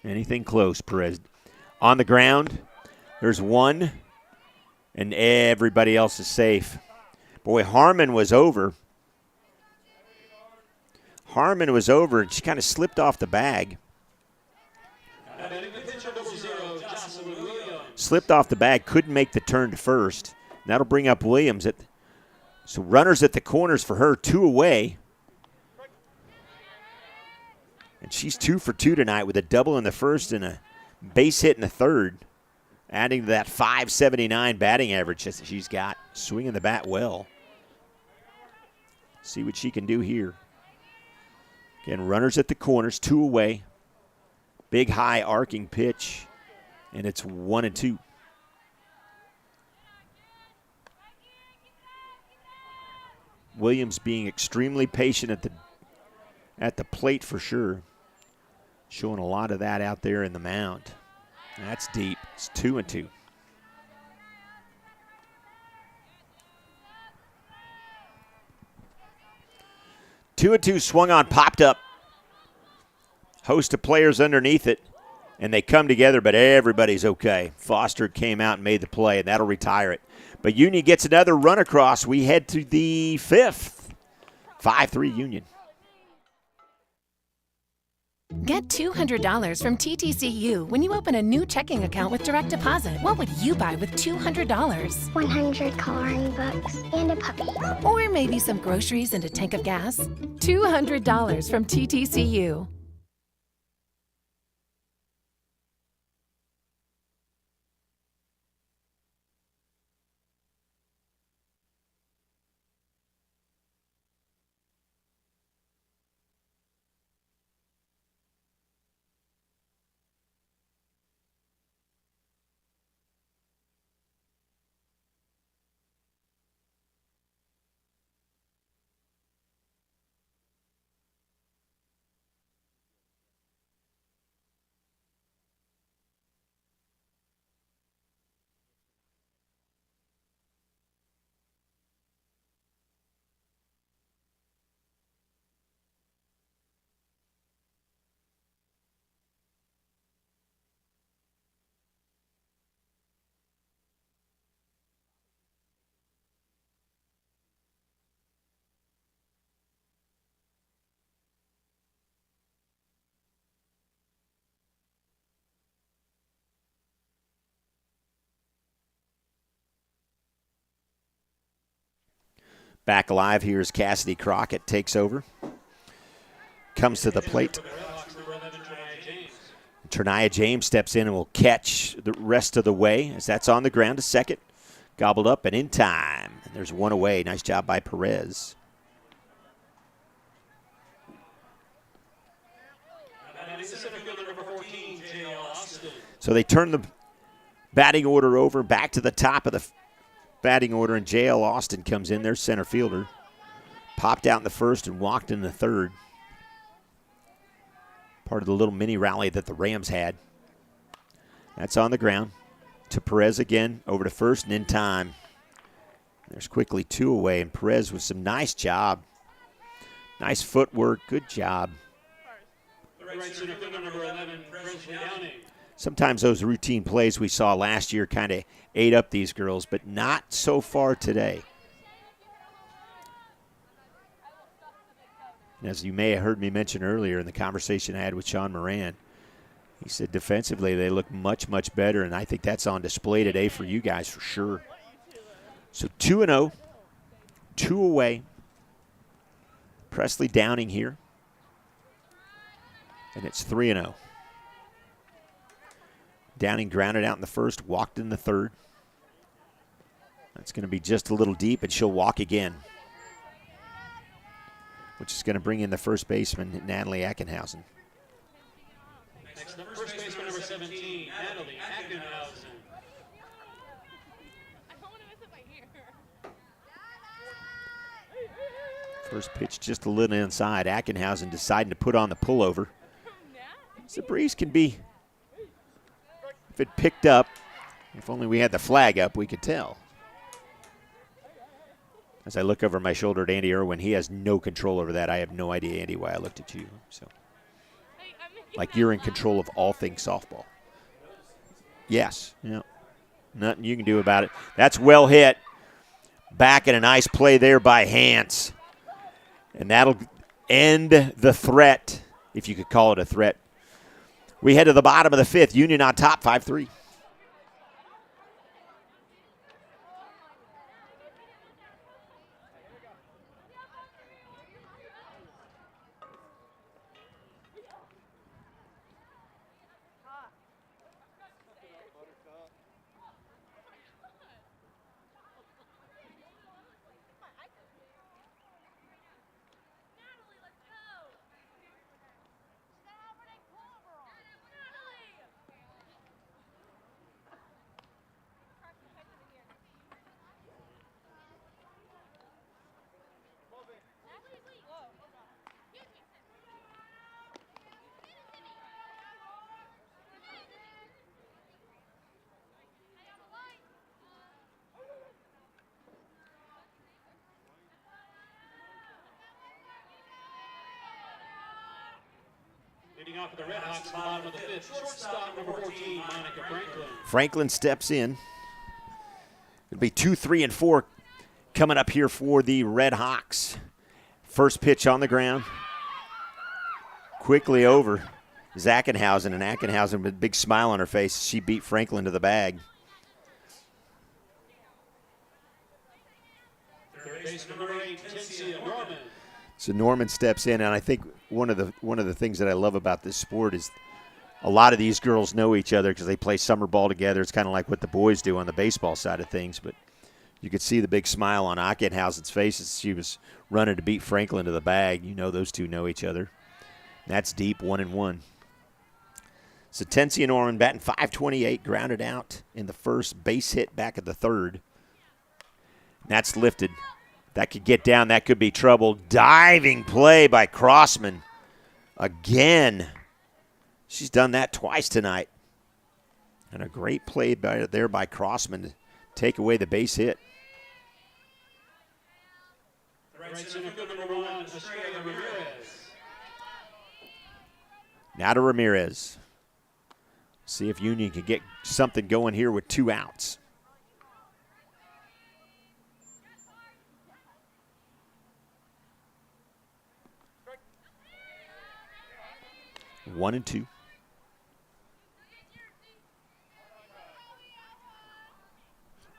Anything close, Perez. On the ground, there's one, and everybody else is safe. Boy, Harmon was over. And she kind of slipped off the bag. Slipped off the bag, couldn't make the turn to first. That'll bring up Williams. So runners at the corners for her, 2 away. And she's 2 for 2 tonight with a double in the first and a base hit in the third, adding to that .579 batting average that she's got. Swinging the bat well. See what she can do here. Again, runners at the corners, 2 away. Big high arcing pitch, and it's 1-2. Williams being extremely patient at the plate for sure. Showing a lot of that out there in the mound. That's deep. It's 2-2. Two and two swung on, popped up. Host of players underneath it, and they come together, but everybody's okay. Foster came out and made the play, and that'll retire it. But Union gets another run across. We head to the 5th. 5-3 Union. Get $200 from TTCU when you open a new checking account with direct deposit. What would you buy with $200? 100 coloring books and a puppy. Or maybe some groceries and a tank of gas? $200 from TTCU. Back alive here as Cassidy Crockett takes over. Comes to the plate. Ternaya James steps in and will catch the rest of the way as that's on the ground to second. Gobbled up and in time. And there's one away. Nice job by Perez. So they turn the batting order over back to the top of the batting order, and J.L. Austin comes in, their center fielder. Popped out in the first and walked in the third. Part of the little mini rally that the Rams had. That's on the ground. To Perez again, over to first and in time. There's quickly two away, and Perez with some nice job. Nice footwork, good job. Sometimes those routine plays we saw last year kind of ate up these girls, but not so far today. As you may have heard me mention earlier in the conversation I had with Sean Moran, he said defensively they look much, much better, and I think that's on display today for you guys for sure. So 2-0, 2 away. Presley Downing here, and it's 3-0. Downing grounded out in the first, walked in the third. That's going to be just a little deep, and she'll walk again, which is going to bring in the first baseman, Natalie Ackenhausen. Next, first baseman number 17, Natalie Ackenhausen. First pitch just a little inside. Ackenhausen deciding to put on the pullover. The breeze can be, if it picked up, if only we had the flag up, we could tell. As I look over my shoulder at Andy Irwin, he has no control over that. I have no idea, Andy, why I looked at you. So, like you're in control of all things softball. Yes. Yeah. Nothing you can do about it. That's well hit. Back and a nice play there by Hans. And that'll end the threat, if you could call it a threat. We head to the bottom of the fifth. Union on top, 5-3. Leading off with the Red Hawks, bottom of the fifth, shortstop number 14, Monica Franklin. Franklin steps in. It'll be 2, 3, and 4 coming up here for the Red Hawks. First pitch on the ground. Quickly over is Ackenhausen, and Ackenhausen with a big smile on her face. She beat Franklin to the bag. Third baseman number 8, Tensia Norman. So Norman steps in, and I think one of the things that I love about this sport is a lot of these girls know each other because they play summer ball together. It's kind of like what the boys do on the baseball side of things, but you could see the big smile on Ackenhausen's face as she was running to beat Franklin to the bag. You know those two know each other. That's deep, 1-1. So Tensia Norman batting .528, grounded out in the first, base hit back at the third. That's lifted. That could get down. That could be trouble. Diving play by Crossman. Again. She's done that twice tonight. And a great play there by Crossman to take away the base hit. Right center fielder number 1, Estrella Ramirez. Now to Ramirez. See if Union can get something going here with 2 outs. One and 2.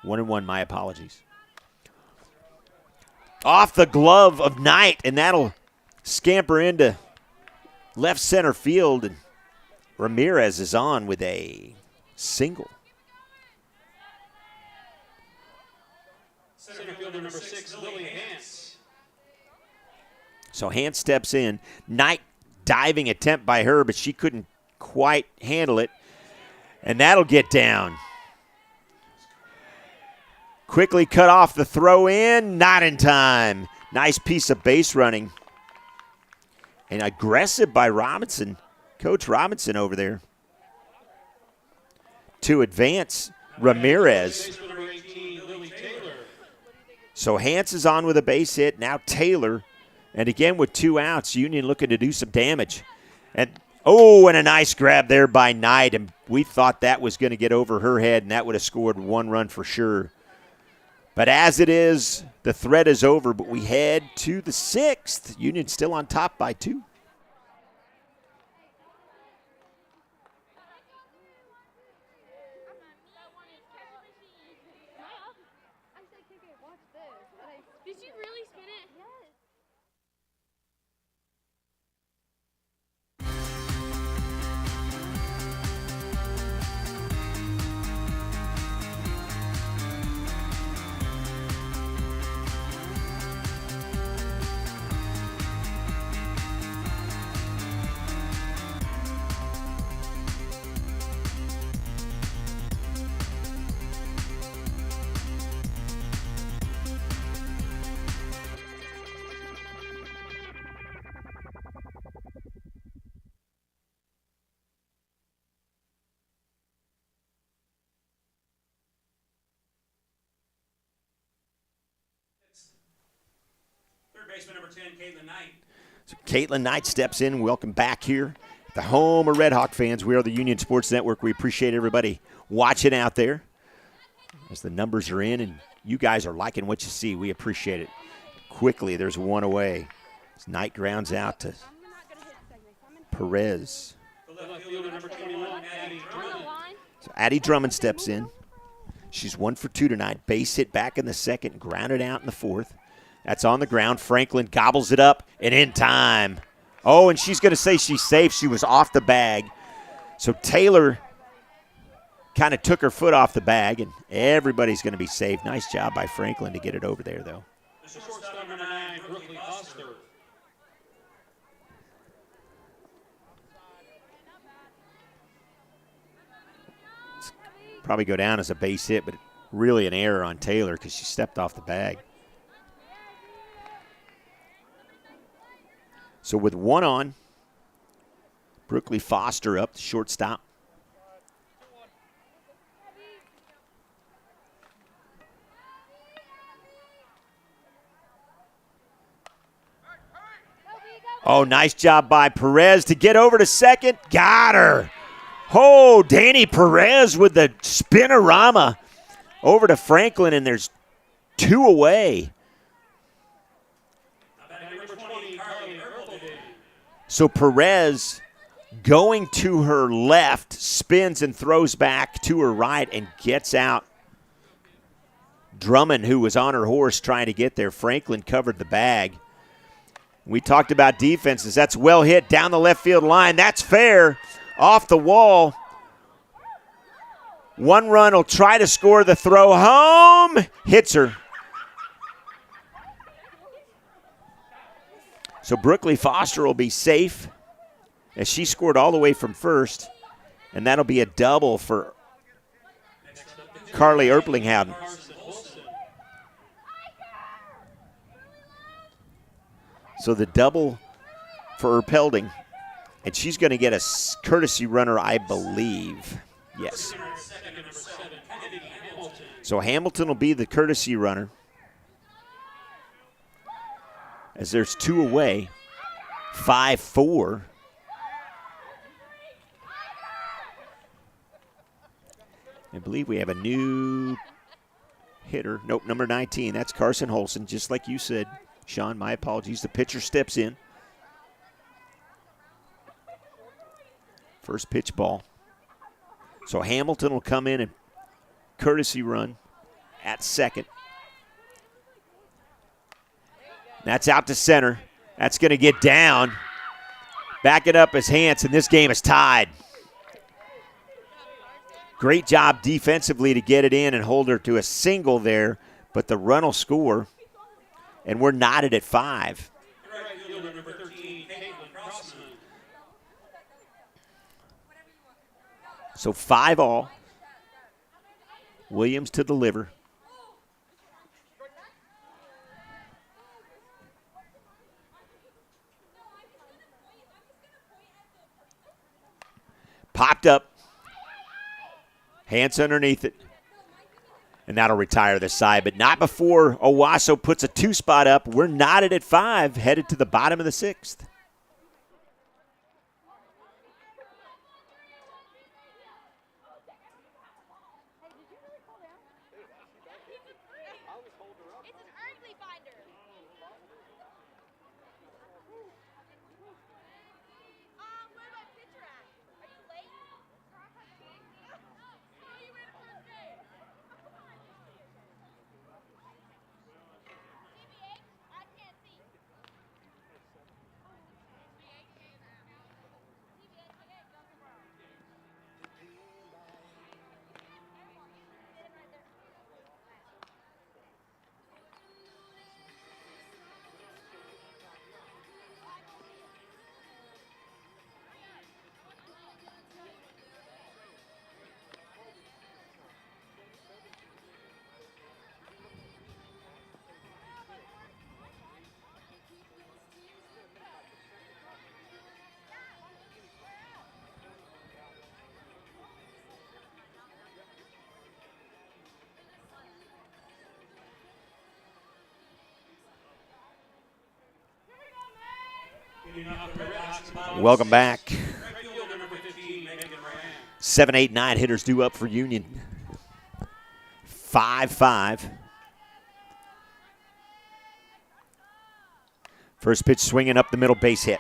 One and 1, my apologies. Off the glove of Knight, and that'll scamper into left center field. And Ramirez is on with a single. Center fielder number 6, Lily Hance. So Hance steps in. Knight diving attempt by her, but she couldn't quite handle it. And that'll get down. Quickly cut off the throw in, not in time. Nice piece of base running. And aggressive by Robinson, Coach Robinson over there. To advance, Ramirez. So Hance is on with a base hit, now Taylor. And again with 2 outs, Union looking to do some damage. And a nice grab there by Knight. And we thought that was going to get over her head, and that would have scored 1 run for sure. But as it is, the threat is over, but we head to the 6th. Union still on top by 2. Did you really spin it? Yes. Third baseman number 10, Caitlin Knight. So Caitlin Knight steps in. Welcome back here. The home of Red Hawk fans. We are the Union Sports Network. We appreciate everybody watching out there. As the numbers are in and you guys are liking what you see, we appreciate it. Quickly, there's 1 away. As Knight grounds out to Perez. So Addie Drummond steps in. She's 1 for 2 tonight. Base hit back in the 2nd, grounded out in the 4th. That's on the ground. Franklin gobbles it up and in time. Oh, and she's going to say she's safe. She was off the bag. So Taylor kind of took her foot off the bag, and everybody's going to be safe. Nice job by Franklin to get it over there, though. Shortstop number 9, Brooklyn Foster. Probably go down as a base hit, but really an error on Taylor because she stepped off the bag. So with 1 on, Brooklyn Foster up, the shortstop. Oh, nice job by Perez to get over to 2nd. Got her. Oh, Danny Perez with the spinorama over to Franklin, and there's 2 away. So Perez going to her left, spins and throws back to her right and gets out. Drummond, who was on her horse trying to get there. Franklin covered the bag. We talked about defenses. That's well hit down the left field line. That's fair. Off the wall. 1 run will try to score the throw home. Hits her. So Brooklyn Foster will be safe as she scored all the way from first. And that'll be a double for Carly Erplinghausen. So the double for Erpelding. And she's going to get a courtesy runner, I believe. Yes. So Hamilton will be the courtesy runner. As there's 2 away, 5-4. I believe we have a new hitter. Nope, number 19. That's Carson Holson, just like you said. Sean, my apologies. The pitcher steps in. First pitch ball. So Hamilton will come in and courtesy run at 2nd. That's out to center. That's going to get down. Back it up as Hance, and this game is tied. Great job defensively to get it in and hold her to a single there, but the run will score, and we're knotted at 5. So 5 all. Williams to deliver. Popped up. Hands underneath it. And that'll retire the side, but not before Owasso puts a 2-spot up. We're knotted at 5, headed to the bottom of the 6th. Welcome back. 7, 8, 9 hitters due up for Union. 5-5. First pitch swinging up the middle, base hit.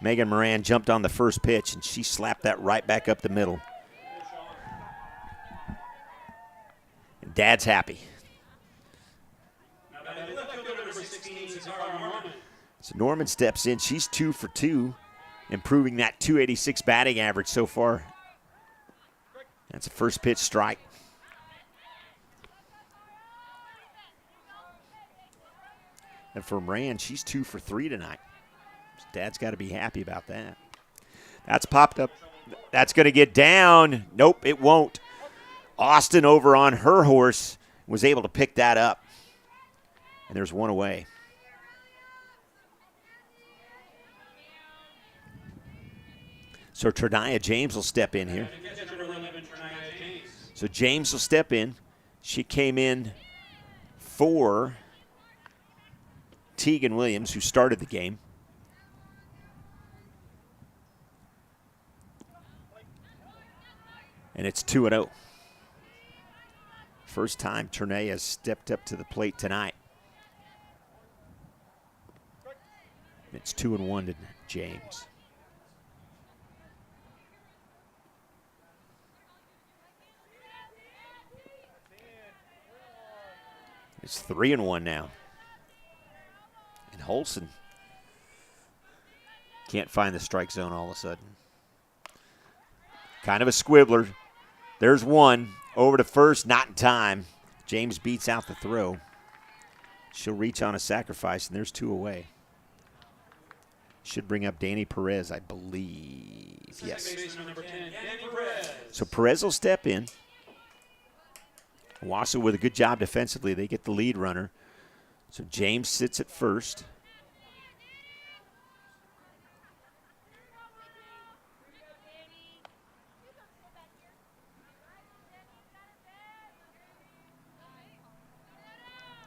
Megan Moran jumped on the first pitch, and she slapped that right back up the middle. And Dad's happy. So Norman steps in. She's 2 for 2, improving that 286 batting average so far. That's a first pitch strike. And for Moran, she's 2 for 3 tonight. Dad's got to be happy about that. That's popped up. That's going to get down. Nope, it won't. Austin over on her horse was able to pick that up. And there's one away. So Trinaya James will step in here. So James will step in. She came in for Tegan Williams, who started the game. And it's 2-0. First time Trinaya has stepped up to the plate tonight. It's 2-1 to James. It's 3-1 now. And Holson can't find the strike zone all of a sudden. Kind of a squibbler. There's one. Over to first, not in time. James beats out the throw. She'll reach on a sacrifice, and there's 2 away. Should bring up Danny Perez, I believe. Yes. So Perez will step in. Owasso with a good job defensively. They get the lead runner. So James sits at first.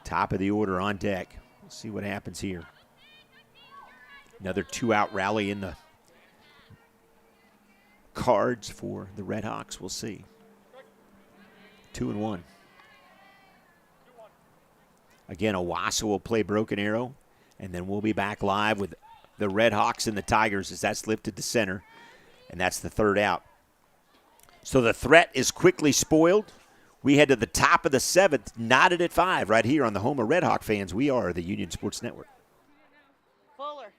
Top of the order on deck. We'll see what happens here. Another 2-out rally in the cards for the Red Hawks. We'll see. 2-1. Again, Owasso will play Broken Arrow, and then we'll be back live with the Red Hawks and the Tigers as that's lifted to center, and that's the 3rd out. So the threat is quickly spoiled. We head to the top of the 7th, knotted at 5, right here on the home of Red Hawk fans. We are the Union Sports Network. Fuller.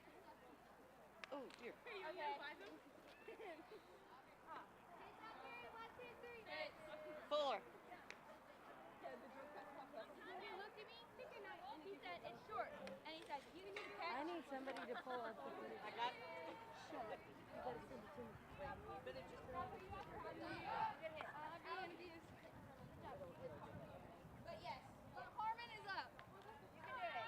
Oh, dear. somebody to pull up the footage. I got it. Shut up. You gotta send it to me. Wait, footage is for me. But yes, Harmon is up. You can do it.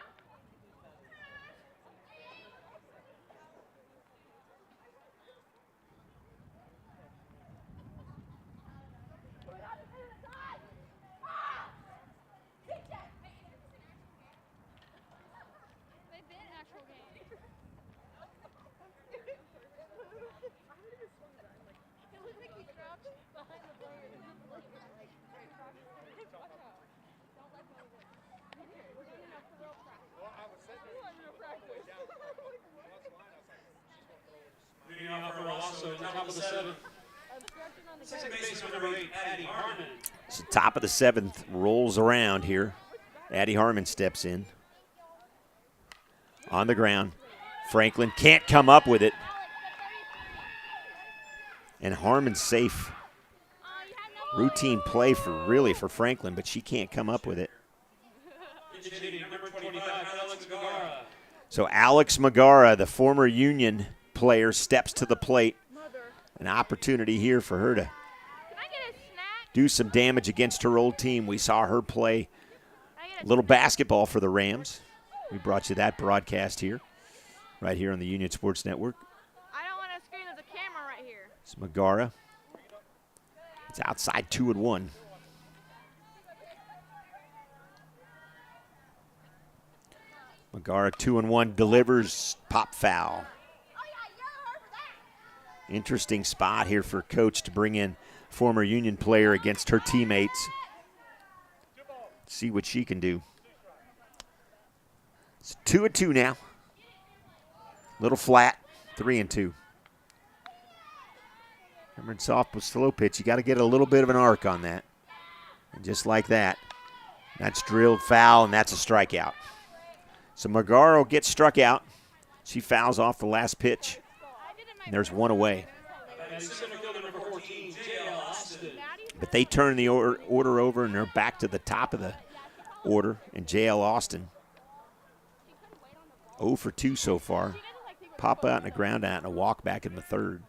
They've been actual games. It looks like he crouched behind the player. Watch out. Don't let go of it. We're doing enough for real practice. Well, I was sitting there. Real practice. Leading off for Owasso, top of the seventh. Second baseman number 8, Addie Harmon. So top of the seventh rolls around here. Addie Harmon steps in. On the ground. Franklin can't come up with it. And Harmon's safe. Routine play for Franklin, but she can't come up with it. Number 25, Alex Megara. So Alex Megara, the former Union player, steps to the plate. An opportunity here for her to do some damage against her old team. We saw her play a little basketball for the Rams. We brought you that broadcast here, right here on the Union Sports Network. I don't want to screen. There's a camera right here. It's Megara. It's outside 2-1. Megara 2-1 delivers, pop foul. Interesting spot here for coach to bring in former Union player against her teammates. See what she can do. It's 2-2 now. Little flat, 3-2. Remember in softball slow pitch, you got to get a little bit of an arc on that. And just like that, that's drilled foul, and that's a strikeout. So Megara will get struck out. She fouls off the last pitch. And there's one away. But they turn the order over, and they're back to the top of the order. And J.L. Austin, 0 for 2 so far. Pop out and a ground out and a walk back in the third.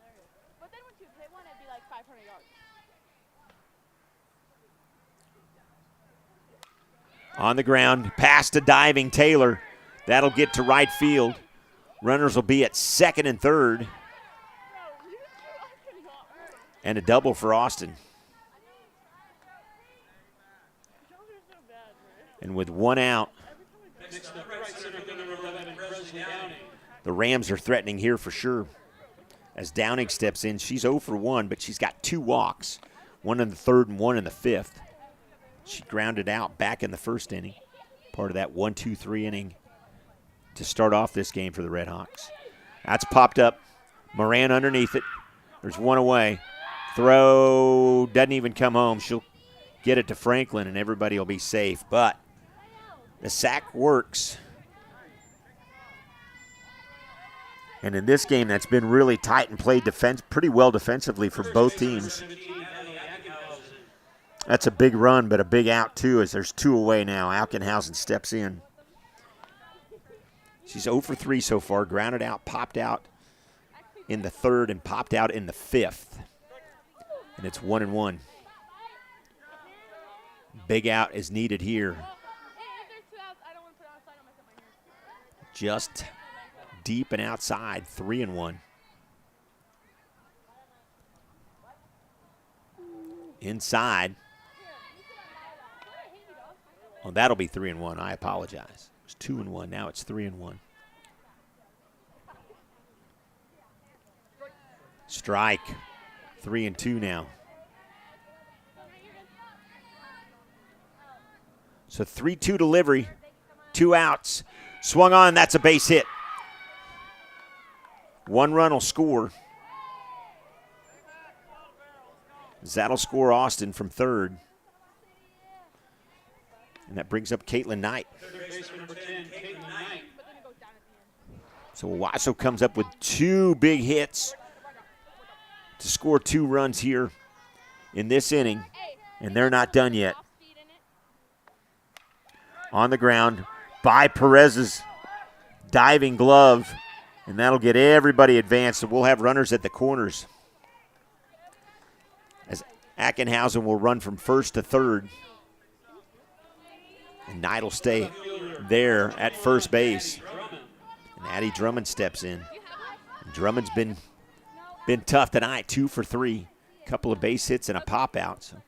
On the ground, pass to diving Taylor. That'll get to right field. Runners will be at second and third. And a double for Austin. And with one out, the Rams are threatening here for sure. As Downing steps in, she's 0 for 1, but she's got 2 walks. 1 in the third and 1 in the fifth. She grounded out back in the first inning. Part of that 1-2-3 inning to start off this game for the Red Hawks. That's popped up. Moran underneath it. There's one away. Throw doesn't even come home. She'll get it to Franklin, and everybody will be safe. But the sack works. And in this game, that's been really tight and played pretty well defensively for both teams. That's a big run, but a big out, too, as there's 2 away now. Alkenhausen steps in. She's 0 for 3 so far. Grounded out, popped out in the third, and popped out in the fifth. And it's 1-1. Big out is needed here. Just deep and outside, 3-1. Inside. Oh, that'll be 3-1. I apologize. It was 2-1. Now it's 3-1. Strike. 3-2 now. So 3-2 delivery. 2 outs. Swung on. That's a base hit. 1 run will score. That'll score Austin from third. And that brings up Caitlin Knight. So Owasso comes up with 2 big hits to score 2 runs here in this inning. And they're not done yet. On the ground by Perez's diving glove, and that'll get everybody advanced. So we'll have runners at the corners as Ackenhausen will run from first to third. And Knight will stay there at first base. And Addie Drummond steps in. Drummond's been tough tonight, 2 for 3. Couple of base hits and a pop out. So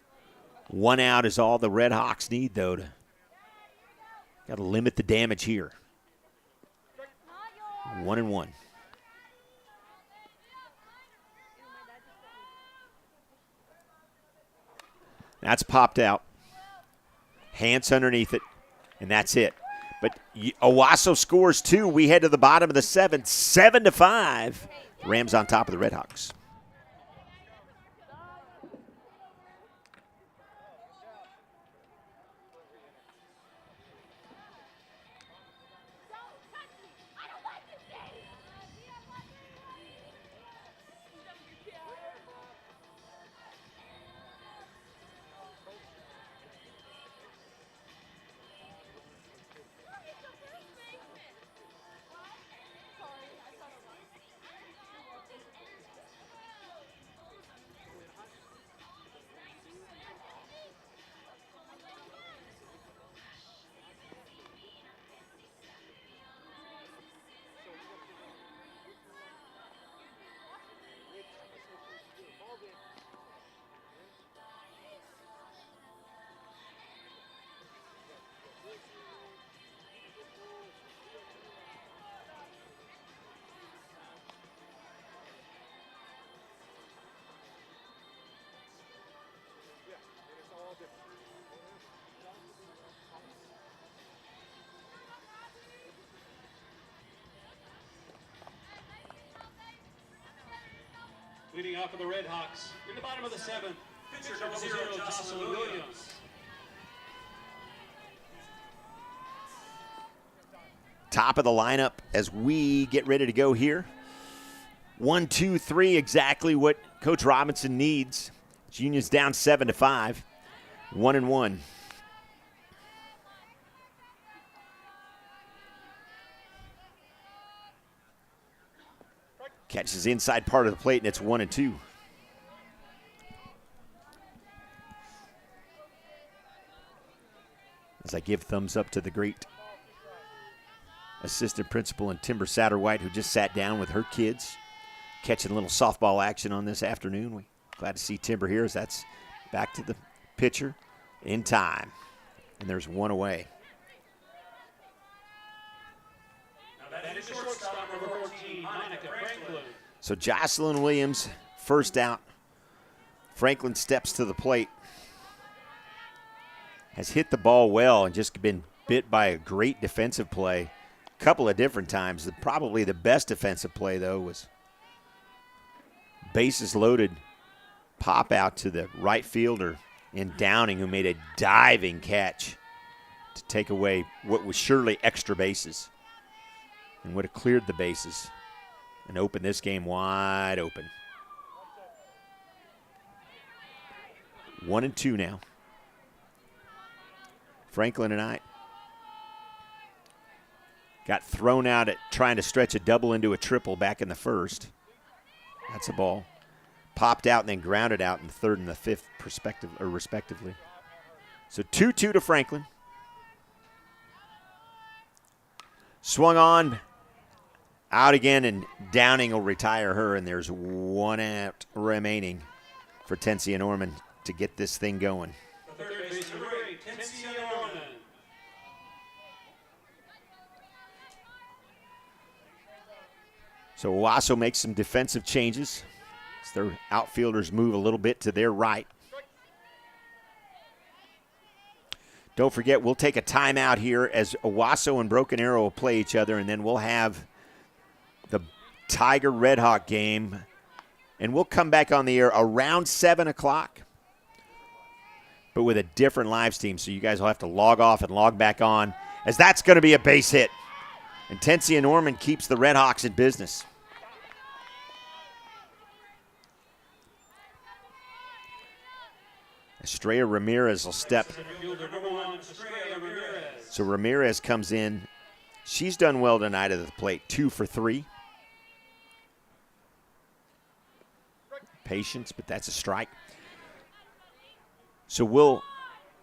1 out is all the Red Hawks need, though, to got to limit the damage here. 1-1. That's popped out. Hance underneath it, and that's it. But Owasso scores 2. We head to the bottom of the 7th, 7-5. Rams on top of the Red Hawks. Leading off for the Red Hawks in the bottom of the 7th, pitcher number 0, Jocelyn Williams. Top of the lineup as we get ready to go here. 1, 2, 3, exactly what Coach Robinson needs. Union's down 7-5, 1-1. Catches inside part of the plate, and it's 1-2. As I give thumbs up to the great assistant principal and Timber Satterwhite, who just sat down with her kids, catching a little softball action on this afternoon. We're glad to see Timber here as that's back to the pitcher in time. And there's 1 away. So Jocelyn Williams, first out. Franklin steps to the plate. Has hit the ball well and just been bit by a great defensive play a couple of different times. Probably the best defensive play, though, was bases loaded pop out to the right fielder in Downing, who made a diving catch to take away what was surely extra bases and would have cleared the bases and opened this game wide open. 1-2 now. Franklin and I got thrown out at trying to stretch a double into a triple back in the first. That's a ball. Popped out and then grounded out in the 3rd and the 5th respectively. So 2-2 to Franklin. Swung on, out again, and Downing will retire her, and there's 1 out remaining for Tensia Norman to get this thing going. The third base number 8, Tensia Norman. So Owasso makes some defensive changes as their outfielders move a little bit to their right. Don't forget, we'll take a timeout here as Owasso and Broken Arrow will play each other, and then we'll have the Tiger Red Hawk game, and we'll come back on the air around 7 o'clock, but with a different live stream, so you guys will have to log off and log back on, as that's going to be a base hit. And Tensia Norman keeps the Red Hawks in business. Estrella Ramirez will step. So Ramirez comes in. She's done well tonight at the plate, 2 for 3. Patience, but that's a strike. So we'll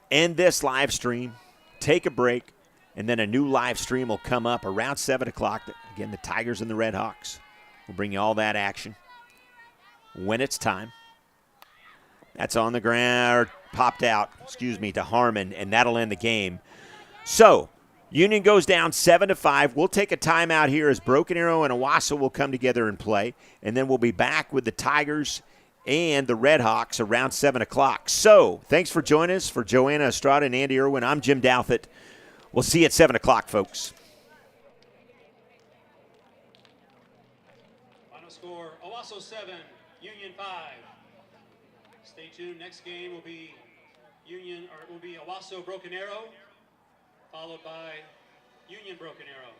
end this live stream, take a break, and then a new live stream will come up around 7 o'clock. Again, the Tigers and the Red Hawks. We'll bring you all that action when it's time. That's on the ground, or popped out, to Harmon, and that'll end the game. So, Union goes down 7-5. We'll take a timeout here as Broken Arrow and Owasso will come together and play, and then we'll be back with the Tigers and the Red Hawks around 7 o'clock. So, thanks for joining us. For Joanna Estrada and Andy Irwin, I'm Jim Douthit. We'll see you at 7 o'clock, folks. Final score, Owasso 7, Union 5. Stay tuned. Next game will be Owasso Broken Arrow, followed by Union Broken Arrow.